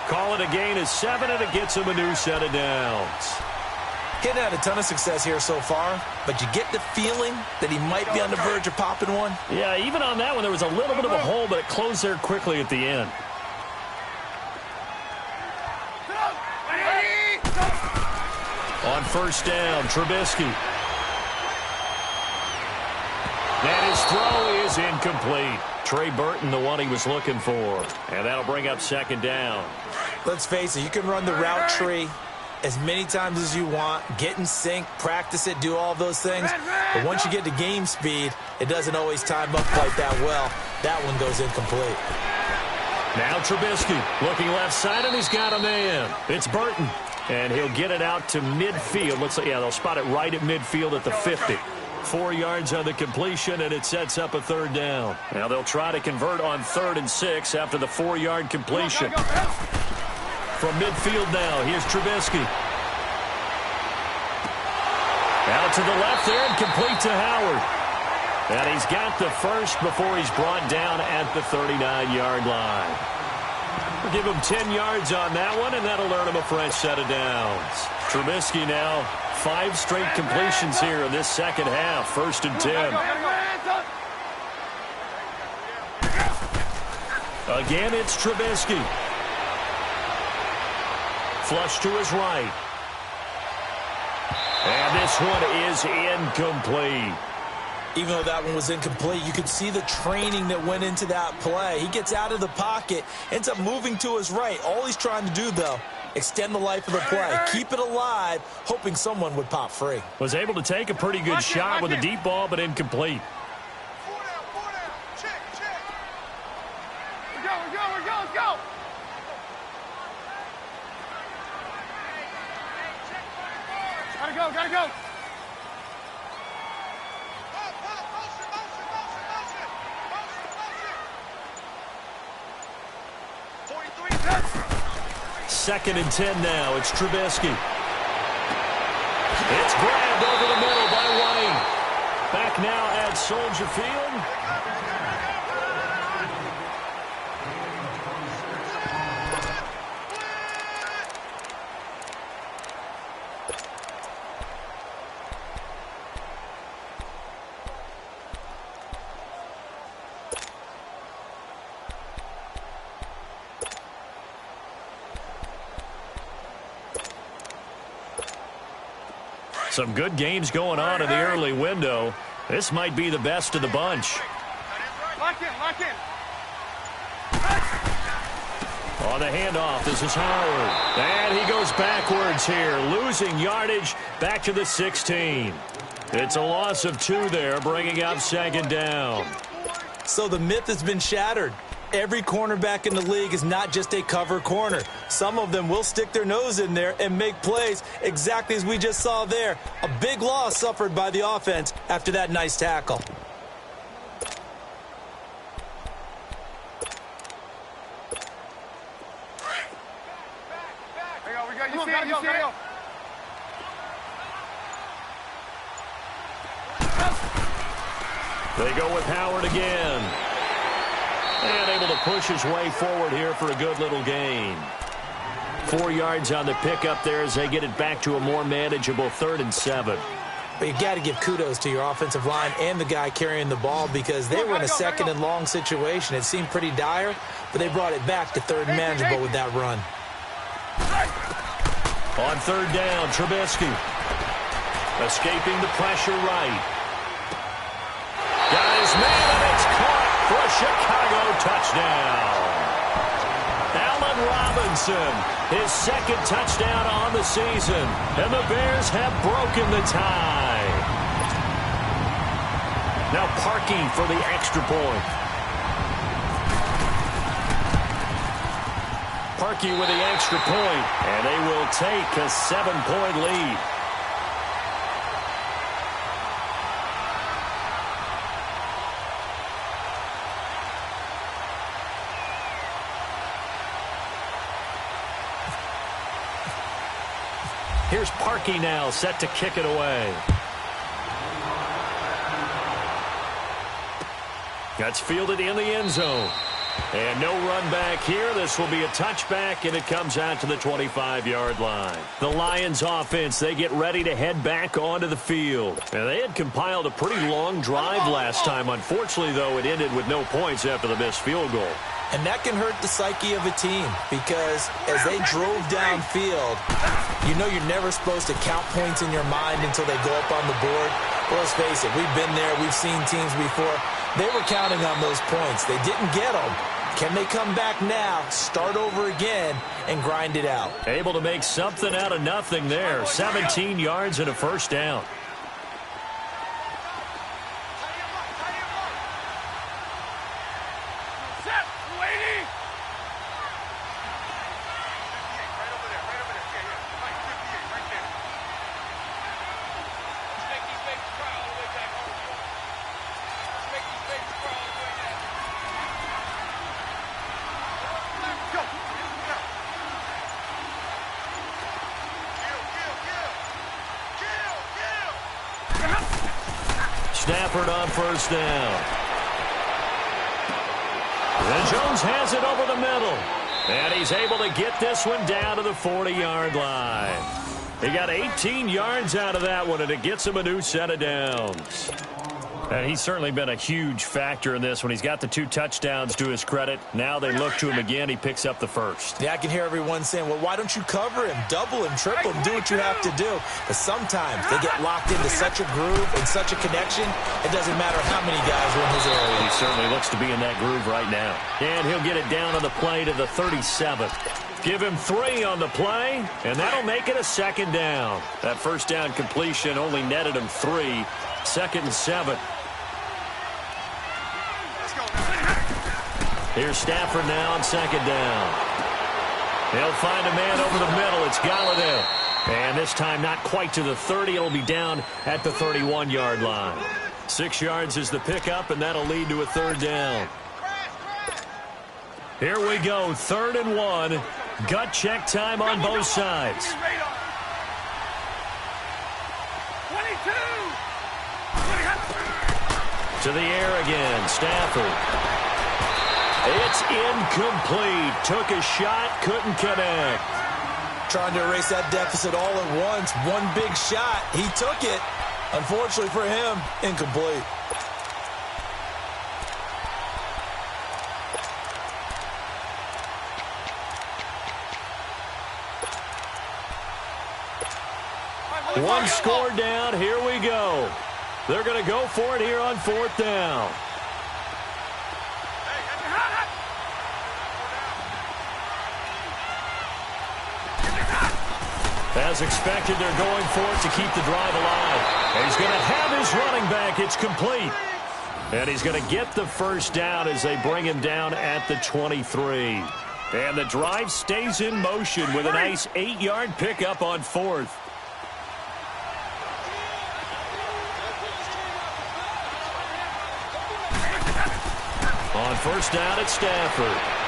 Call it a gain of 7, and it gets him a new set of downs. Getting had a ton of success here so far, but you get the feeling that he might be on the verge of popping one. Yeah, even on that one, there was a little bit of a hole, but it closed there quickly at the end. On 1st down, Trubisky. And his throw is incomplete. Trey Burton, the one he was looking for. And that'll bring up 2nd down. Let's face it, you can run the route tree as many times as you want, get in sync, practice it, do all those things. But once you get to game speed, it doesn't always time up quite that well. That one goes incomplete. Now Trubisky looking left side, and he's got a man. It's Burton. And he'll get it out to midfield. Looks like, yeah, they'll spot it right at midfield at the 50. 4 yards on the completion, and it sets up a 3rd down. Now they'll try to convert on 3rd and 6 after the 4-yard completion. From midfield now, here's Trubisky. Out to the left there and complete to Howard. And he's got the first before he's brought down at the 39-yard line. We'll give him 10 yards on that one, and that'll earn him a fresh set of downs. Trubisky now 5 straight completions here in this 2nd half. 1st and 10. Again, it's Trubisky. Flush to his right. And this one is incomplete. Even though that one was incomplete, you could see the training that went into that play. He gets out of the pocket, ends up moving to his right. All he's trying to do, though, extend the life of the play. Keep it alive, hoping someone would pop free. Was able to take a pretty good shot with a deep ball, but incomplete. 4 down. Check. Let's go. Gotta go. Second and 10 now. It's Trubisky. It's grabbed over the middle by White. Back now at Soldier Field. Some good games going on in the early window. This might be the best of the bunch. Lock in. On the handoff, this is Howard. And he goes backwards here, losing yardage back to the 16. It's a loss of 2 there, bringing up second down. So the myth has been shattered. Every cornerback in the league is not just a cover corner. Some of them will stick their nose in there and make plays exactly as we just saw there. A big loss suffered by the offense after that nice tackle. They go with Howard again. And able to push his way forward here for a good little gain. 4 yards on the pickup there as they get it back to a more manageable 3rd and 7. But you got to give kudos to your offensive line and the guy carrying the ball because they were in a 2nd and long situation. It seemed pretty dire, but they brought it back to 3rd and manageable with that run. On 3rd down, Trubisky. Escaping the pressure right. Got his man, and it's caught for a Chicago touchdown. Allen Robinson, his 2nd touchdown on the season, and the Bears have broken the tie. Now Parkey for the extra point. Parkey with the extra point, and they will take a 7-point lead. Here's Parkey now, set to kick it away. That's fielded in the end zone. And no run back here. This will be a touchback, and it comes out to the 25-yard line. The Lions offense, they get ready to head back onto the field. And they had compiled a pretty long drive last time. Unfortunately, though, it ended with no points after the missed field goal. And that can hurt the psyche of a team because as they drove downfield, you know you're never supposed to count points in your mind until they go up on the board. Well, let's face it, we've been there. We've seen teams before. They were counting on those points. They didn't get them. Can they come back now, start over again, and grind it out? Able to make something out of nothing there. 17 yards and a 1st down. Stafford on 1st down. And Jones has it over the middle. And he's able to get this one down to the 40-yard line. He got 18 yards out of that one, and it gets him a new set of downs. And he's certainly been a huge factor in this when he's got the 2 touchdowns to his credit. Now they look to him again. He picks up the 1st. Yeah, I can hear everyone saying, well, why don't you cover him, double him, triple him, do what you have to do. But sometimes they get locked into such a groove and such a connection, it doesn't matter how many guys are in his area. He certainly looks to be in that groove right now. And he'll get it down on the play to the 37. Give him 3 on the play, and that'll make it a 2nd down. That 1st down completion only netted him 3. 2nd and 7. Here's Stafford now on 2nd down. He'll find a man over the middle. It's Galladay. And this time not quite to the 30. It'll be down at the 31-yard line. 6 yards is the pickup, and that'll lead to a 3rd down. Here we go, 3rd and 1. Gut check time on both sides. 22. To the air again, Stafford. It's incomplete. Took a shot, couldn't connect. Trying to erase that deficit all at once. One big shot. He took it. Unfortunately for him, incomplete. One score down. Here we go. They're going to go for it here on 4th down. As expected, they're going for it to keep the drive alive. And he's going to have his running back. It's complete. And he's going to get the first down as they bring him down at the 23. And the drive stays in motion with a nice 8-yard pickup on 4th. On first down, it's Stafford.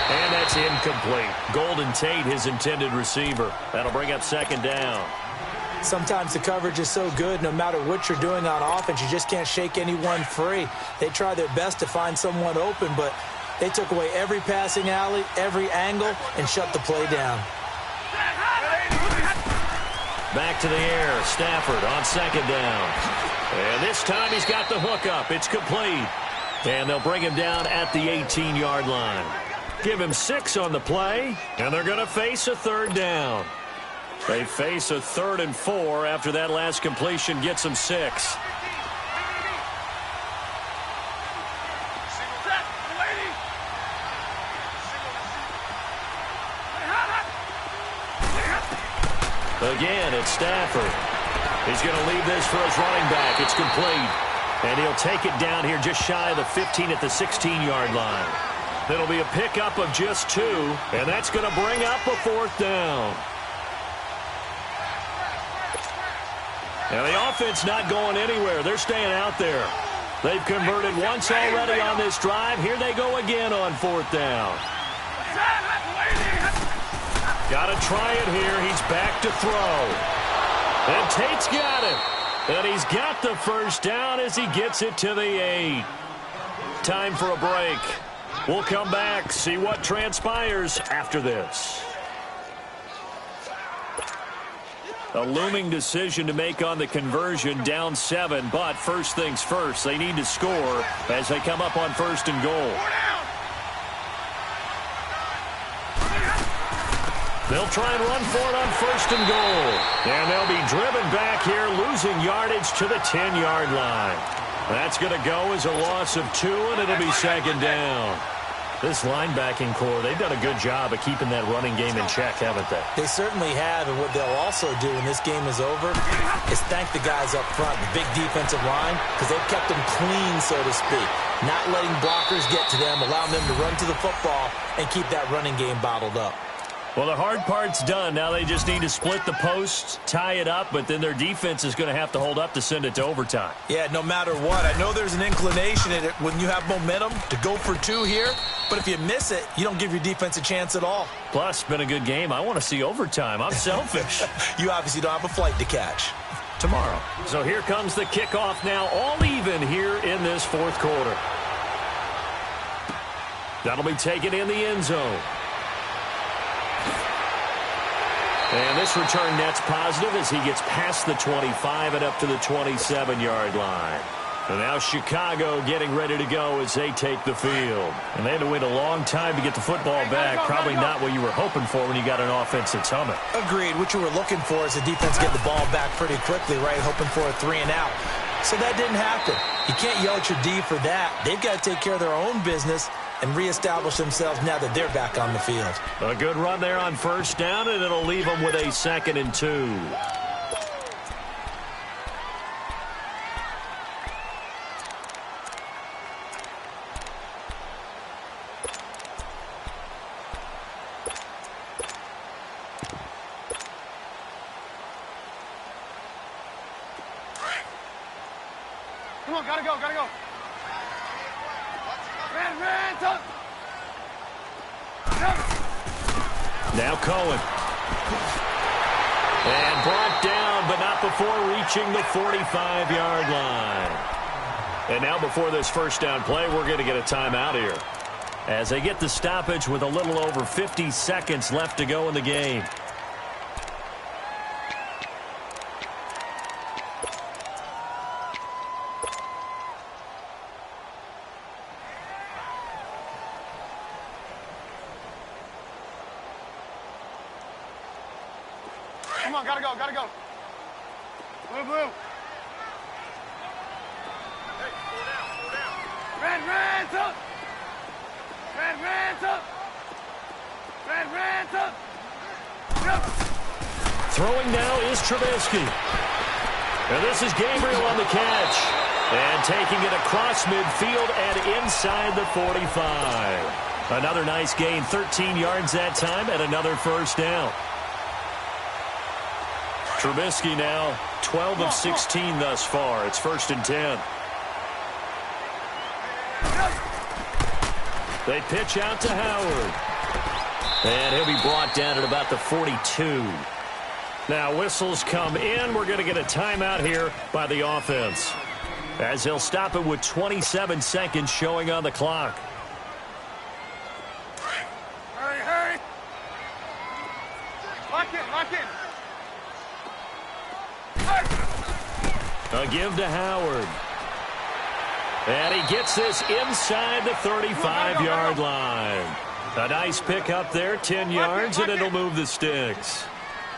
And that's incomplete. Golden Tate, his intended receiver. That'll bring up 2nd down. Sometimes the coverage is so good, no matter what you're doing on offense, you just can't shake anyone free. They try their best to find someone open, but they took away every passing alley, every angle, and shut the play down. Back to the air. Stafford on 2nd down. And this time he's got the hook up. It's complete. And they'll bring him down at the 18-yard line. Give him 6 on the play, and they're going to face a 3rd down. They face a 3rd and 4 after that last completion gets them 6. Again, it's Stafford. He's going to leave this for his running back. It's complete. And he'll take it down here just shy of the 15 at the 16-yard line. It'll be a pickup of just 2, and that's going to bring up a 4th down. And the offense not going anywhere. They're staying out there. They've converted once already on this drive. Here they go again on 4th down. Got to try it here. He's back to throw. And Tate's got it. And he's got the first down as he gets it to the 8. Time for a break. We'll come back, see what transpires after this. A looming decision to make on the conversion, down 7, but first things first, they need to score as they come up on 1st and goal. They'll try and run for it on 1st and goal. And they'll be driven back here, losing yardage to the 10-yard line. That's going to go as a loss of 2, and it'll be 2nd down. This linebacking core, they've done a good job of keeping that running game in check, haven't they? They certainly have, and what they'll also do when this game is over is thank the guys up front, the big defensive line, because they've kept them clean, so to speak. Not letting blockers get to them, allowing them to run to the football and keep that running game bottled up. Well, the hard part's done. Now they just need to split the posts, tie it up, but then their defense is going to have to hold up to send it to overtime. Yeah, no matter what. I know there's an inclination in it when you have momentum to go for 2 here, but if you miss it, you don't give your defense a chance at all. Plus, it's been a good game. I want to see overtime. I'm selfish. You obviously don't have a flight to catch. Tomorrow. So here comes the kickoff now, all even here in this 4th quarter. That'll be taken in the end zone. And this return net's positive as he gets past the 25 and up to the 27-yard line. And now Chicago getting ready to go as they take the field. And they had to wait a long time to get the football back. Probably not what you were hoping for when you got an offense that's humming. Agreed. What you were looking for is the defense get the ball back pretty quickly, right? Hoping for a 3 and out. So that didn't happen. You can't yell at your D for that. They've got to take care of their own business and reestablish themselves now that they're back on the field. A good run there on 1st down, and it'll leave them with a 2nd and 2. Come on, gotta go, gotta go. Ran, tuck. Now Cohen. And brought down, but not before reaching the 45-yard line. And now before this first down play, we're going to get a timeout here, as they get the stoppage with a little over 50 seconds left to go in the game. Come on, gotta go, gotta go. Blue. Hey, slow down. Ran, tuck. Ran, tuck. Throwing now is Trubisky. And this is Gabriel on the catch. And taking it across midfield and inside the 45. Another nice gain, 13 yards that time, and another first down. Trubisky now 12 of 16 thus far. It's 1st and 10. They pitch out to Howard. And he'll be brought down at about the 42. Now whistles come in. We're going to get a timeout here by the offense, as he'll stop it with 27 seconds showing on the clock. Hurry, hurry. Lock in, lock in. A give to Howard. And he gets this inside the 35-yard line. A nice pick up there, 10 yards, and it'll move the sticks.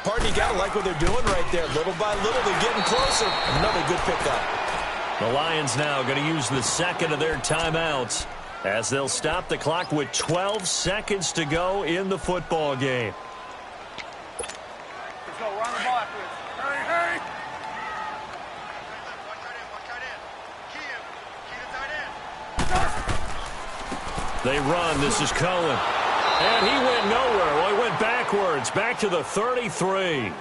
Partner, you got to like what they're doing right there. Little by little, they're getting closer. Another good pickup. The Lions now going to use the second of their timeouts, as they'll stop the clock with 12 seconds to go in the football game. Let's go, run the ball after this. Hurry, hurry. They run. This is Cohen. And he went nowhere. Well, he went backwards, back to the 33.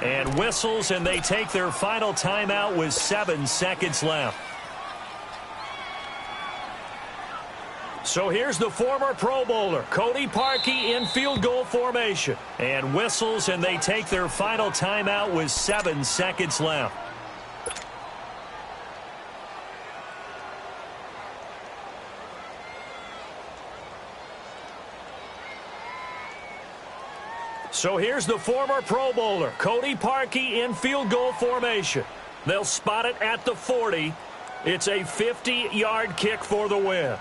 And whistles, and they take their final timeout with 7 seconds left. So here's the former Pro Bowler, Cody Parkey, in field goal formation. And whistles, and they take their final timeout with 7 seconds left. So here's the former Pro Bowler, Cody Parkey, in field goal formation. They'll spot it at the 40. It's a 50-yard kick for the win.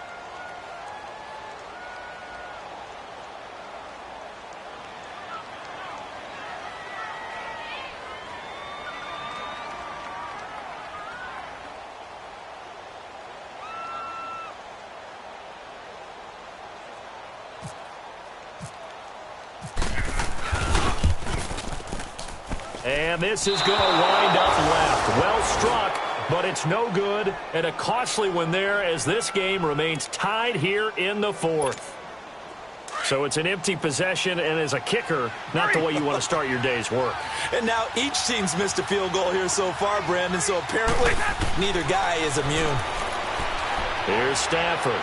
And this is going to wind up left. Well struck, but it's no good. And a costly one there, as this game remains tied here in the 4th. So it's an empty possession, and as a kicker, not the way you want to start your day's work. And now each team's missed a field goal here so far, Brandon, so apparently neither guy is immune. Here's Stafford.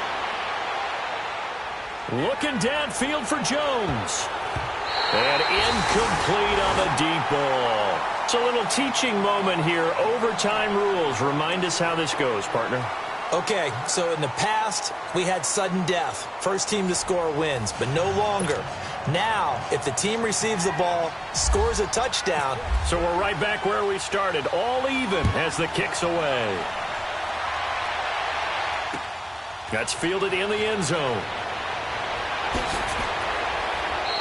Looking downfield for Jones. And incomplete on the deep ball. It's a little teaching moment here. Overtime rules. Remind us how this goes, partner. Okay, so in the past, we had sudden death. First team to score wins, but no longer. Now, if the team receives the ball, scores a touchdown. So we're right back where we started. All even as the kick's away. That's fielded in the end zone.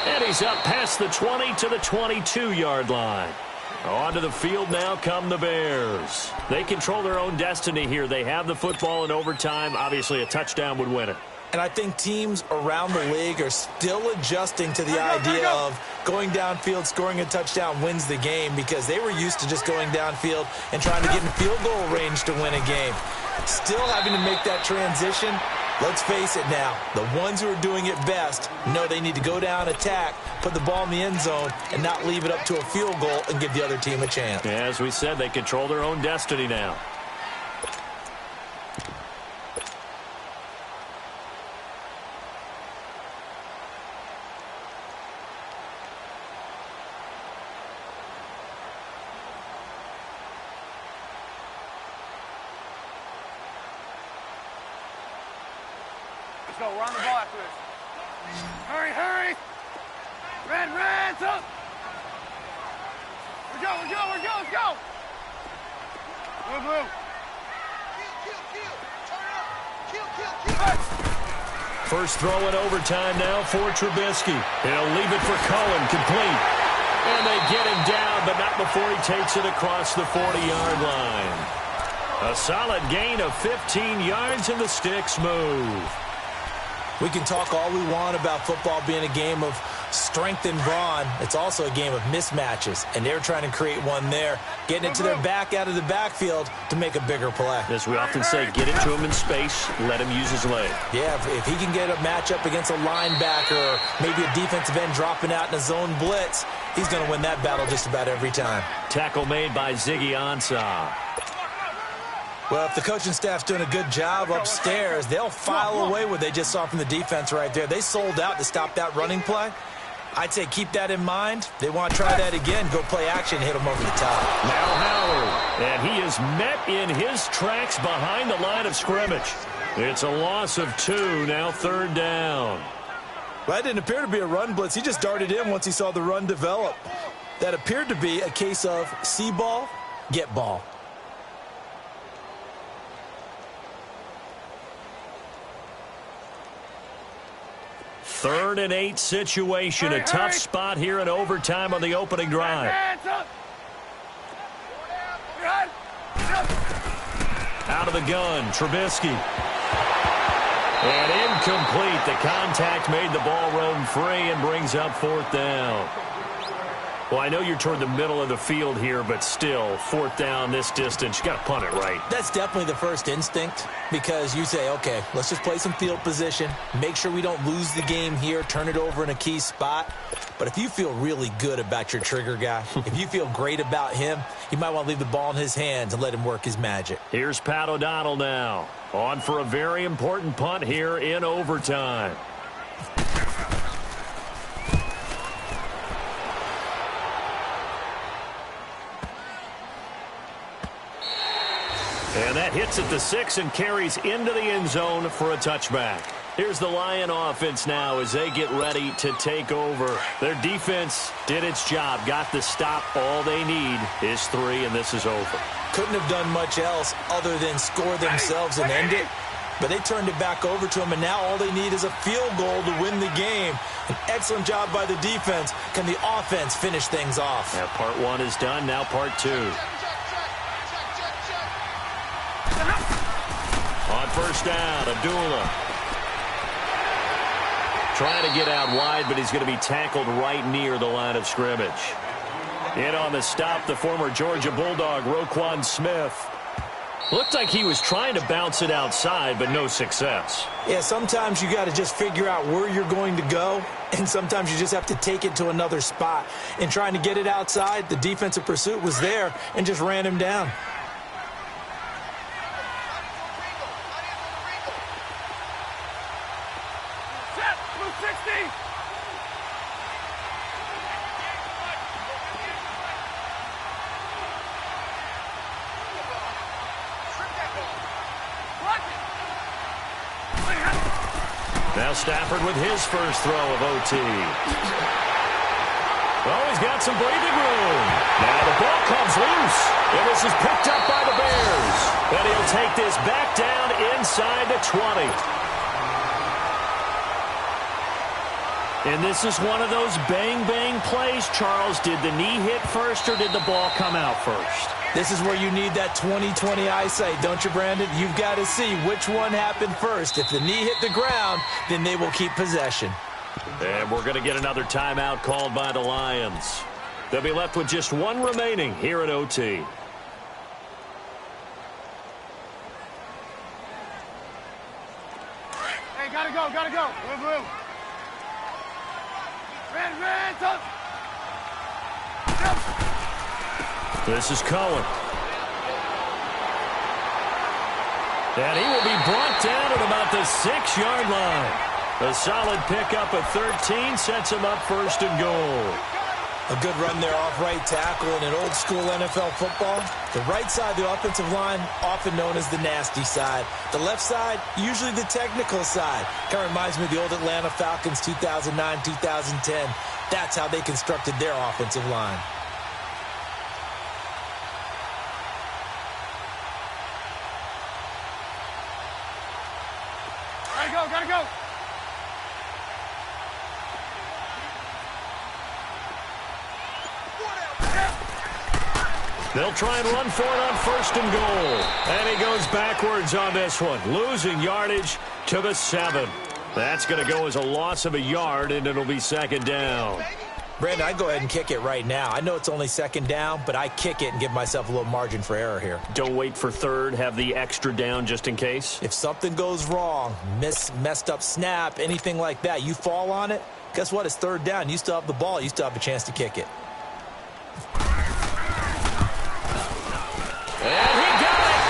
And he's up past the 20 to the 22-yard line. Onto the field now come the Bears. They control their own destiny here. They have the football in overtime. Obviously, a touchdown would win it. And I think teams around the league are still adjusting to the idea of going downfield, scoring a touchdown wins the game, because they were used to just going downfield and trying to get in field goal range to win a game. Still having to make that transition. Let's face it now, the ones who are doing it best know they need to go down, attack, put the ball in the end zone, and not leave it up to a field goal and give the other team a chance. Yeah, as we said, they control their own destiny now. Go, run the ball after this. Hurry, hurry. Red, up. Let's go. Blue. Kill. First throw in overtime now for Trubisky. He'll leave it for Cohen, complete. And they get him down, but not before he takes it across the 40-yard line. A solid gain of 15 yards, and the sticks move. We can talk all we want about football being a game of strength and brawn. It's also a game of mismatches, and they're trying to create one there, getting it to their back out of the backfield to make a bigger play. As we often say, get it to him in space, let him use his leg. Yeah, if he can get a matchup against a linebacker or maybe a defensive end dropping out in a zone blitz, he's going to win that battle just about every time. Tackle made by Ziggy Ansah. Well, if the coaching staff's doing a good job upstairs, they'll file away what they just saw from the defense right there. They sold out to stop that running play. I'd say keep that in mind. They want to try that again, go play action, hit them over the top. Now Howard, and he is met in his tracks behind the line of scrimmage. It's a loss of 2, now 3rd down. Well, that didn't appear to be a run blitz. He just darted in once he saw the run develop. That appeared to be a case of see ball, get ball. Third and 8 situation. A tough spot here in overtime on the opening drive. Out of the gun, Trubisky. And incomplete. The contact made the ball roam free and brings up 4th down. Well, I know you're toward the middle of the field here, but still, 4th down this distance, you got to punt it right. That's definitely the first instinct because you say, okay, let's just play some field position, make sure we don't lose the game here, turn it over in a key spot. But if you feel really good about your trigger guy, if you feel great about him, you might want to leave the ball in his hands and let him work his magic. Here's Pat O'Donnell now, on for a very important punt here in overtime. And that hits at the 6 and carries into the end zone for a touchback. Here's the Lion offense now as they get ready to take over. Their defense did its job, got the stop. All they need is 3, and this is over. Couldn't have done much else other than score themselves and end it. But they turned it back over to them, and now all they need is a field goal to win the game. An excellent job by the defense. Can the offense finish things off? Now part 1 is done, now part 2. On first down, Abdullah. Trying to get out wide, but he's going to be tackled right near the line of scrimmage. In on the stop, the former Georgia Bulldog, Roquan Smith. Looked like he was trying to bounce it outside, but no success. Yeah, sometimes you got to just figure out where you're going to go, and sometimes you just have to take it to another spot. And trying to get it outside, the defensive pursuit was there and just ran him down. Now Stafford with his first throw of OT. Oh, he's got some breathing room. Now the ball comes loose. And this is picked up by the Bears. And he'll take this back down inside the 20. And this is one of those bang-bang plays, Charles. Did the knee hit first or did the ball come out first? This is where you need that 20/20 eyesight, don't you, Brandon? You've got to see which one happened first. If the knee hit the ground, then they will keep possession. And we're going to get another timeout called by the Lions. They'll be left with just 1 remaining here at OT. Hey, gotta go, gotta go. Move, move. Ran, touch. This is Cohen. And he will be brought down at about the 6-yard line. A solid pickup of 13 sets him up 1st and goal. A good run there off right tackle in an old school NFL football. The right side of the offensive line, often known as the nasty side. The left side, usually the technical side. Kind of reminds me of the old Atlanta Falcons 2009, 2010. That's how they constructed their offensive line. Gotta go. They'll try and run for it on 1st and goal. And he goes backwards on this one, losing yardage to the 7. That's going to go as a loss of a yard, and it'll be second down. Brandon, I go ahead and kick it right now. I know it's only second down, but I kick it and give myself a little margin for error here. Don't wait for third. Have the extra down just in case. If something goes wrong, messed up snap, anything like that, you fall on it, guess what? It's third down. You still have the ball. You still have a chance to kick it. And he got it.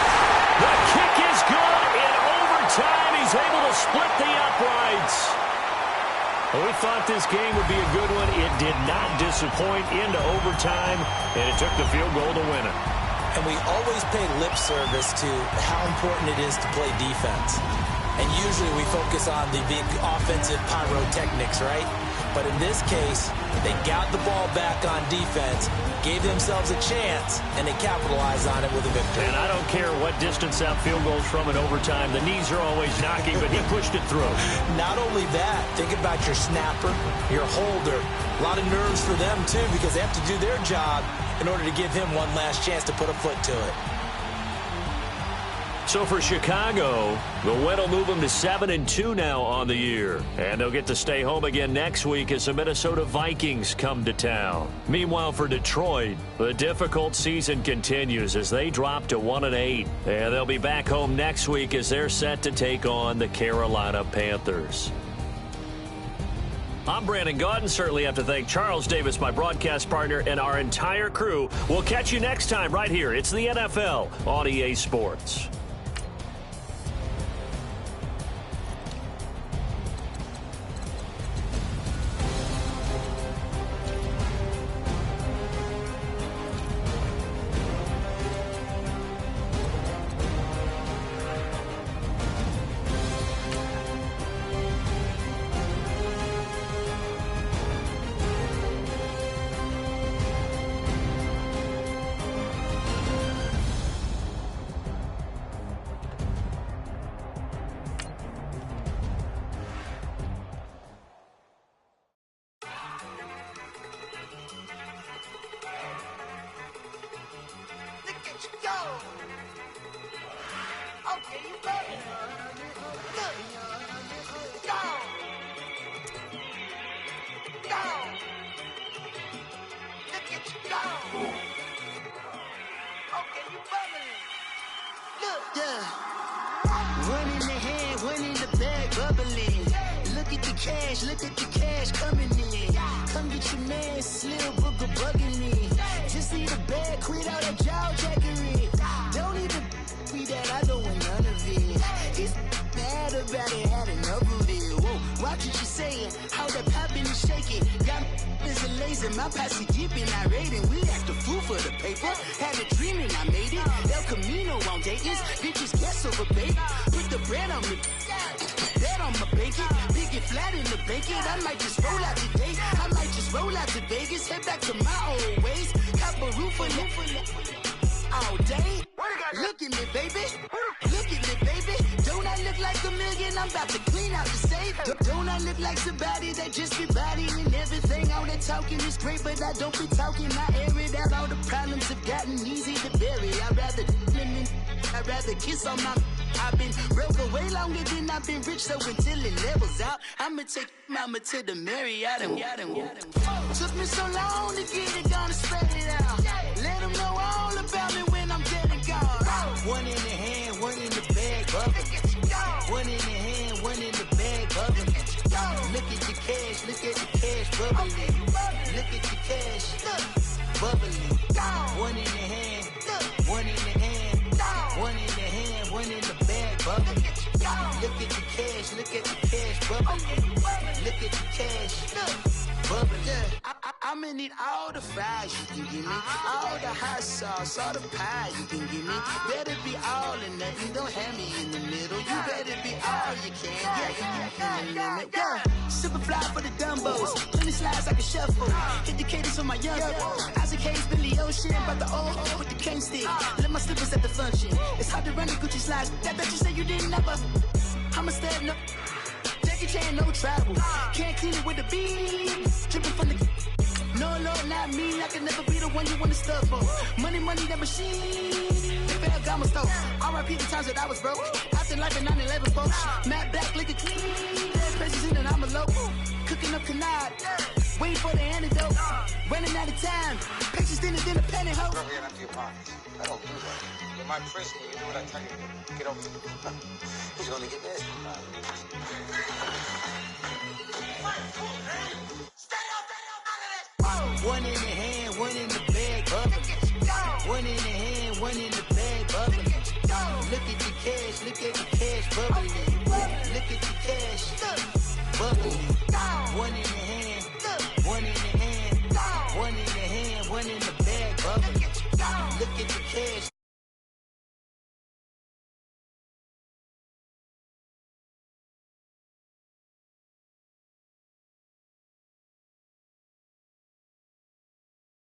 The kick is good. In overtime, he's able to split the uprights. We thought this game would be a good one. It did not disappoint into overtime, and it took the field goal to win it. And we always pay lip service to how important it is to play defense. And usually we focus on the big offensive pyrotechnics, right? But in this case, they got the ball back on defense, gave themselves a chance, and they capitalized on it with a victory. And I don't care what distance that field goes from in overtime. The knees are always knocking, but he pushed it through. Not only that, think about your snapper, your holder. A lot of nerves for them, too, because they have to do their job in order to give him one last chance to put a foot to it. So for Chicago, the win will move them to 7-2 now on the year. And they'll get to stay home again next week as the Minnesota Vikings come to town. Meanwhile, for Detroit, the difficult season continues as they drop to 1-8. And they'll be back home next week as they're set to take on the Carolina Panthers. I'm Brandon Gaudin. Certainly have to thank Charles Davis, my broadcast partner, and our entire crew. We'll catch you next time right here. It's the NFL on EA Sports. Look at the cash coming in. Come get your man, Slim Booker bugging me. Just need a bag, quit all that jaw jackery. Don't even be that, I don't want none of it. He's mad about it, had enough of it. Whoa, watch what you saying, how that poppin' and shaking. Got is a laser, my posse deep and I raiding. We act a fool for the paper, had a dream and I made it. El Camino on Dayton's, bitches guess over baby. Put the brand on me. Bet on my bacon, big it flat in the bacon. I might just roll out today. I might just roll out to Vegas, head back to my old ways. Cop a roof all day. Look at me, baby. Look at me, baby. Don't I look like a million? I'm about to clean out the safe. Don't I look like somebody that just be bodying everything? All that talking is great, but I don't be talking. I air it out. All the problems have gotten easy to bury. I'd rather kiss on my. I've been broke for way longer than I've been rich, so until it levels out, I'ma take mama to the Marriott and took me so long to get it, gonna spread it out. Let them know all about me when I'm dead and gone. One in the hand, one in the bag, bubbling. One in the hand, one in the bag, bubbling. Look at the cash, bubbling. Look at the cash, bubbling. One in the hand, one in the hand, one in the hand, one in the bag, bubbling. Look at the cash, bubbling. Look at the cash, bubbling. I'ma need all the fries you can give me, all the hot sauce, all the pie you can give me. Better be all or nothing, don't have me in the middle. You better be all you can, yeah. Super fly for the Dumbos, plenty slides like a shuffle. Hit the cadence on my young Isaac Hayes, Billy Ocean, but the old with the cane stick. Let my slippers at the function. It's hard to run the Gucci slides. That bet you say you didn't never. I'ma step no. Jackie Chan, no travel. Can't clean it with the beat. Dripping from the. No, Lord, not me. I can never be the one you wanna stuff for. Money, that machine. They failed Gamma Store. R.I.P. the times that I was broke. After life in 9/11, folks. Matte black, liquor clean. Dead precious in and I'm a local. Cooking up canard. Waiting for the antidote. Running out of time. Pictures thinner than a penny hoe. I don't do that. You're my prisoner. You do what I tell you to. Get over here. He's gonna get dead. One in the hand, one in the bag, bubbling. One in the hand, one in the bag, bubbling. Look at the cash bubbling.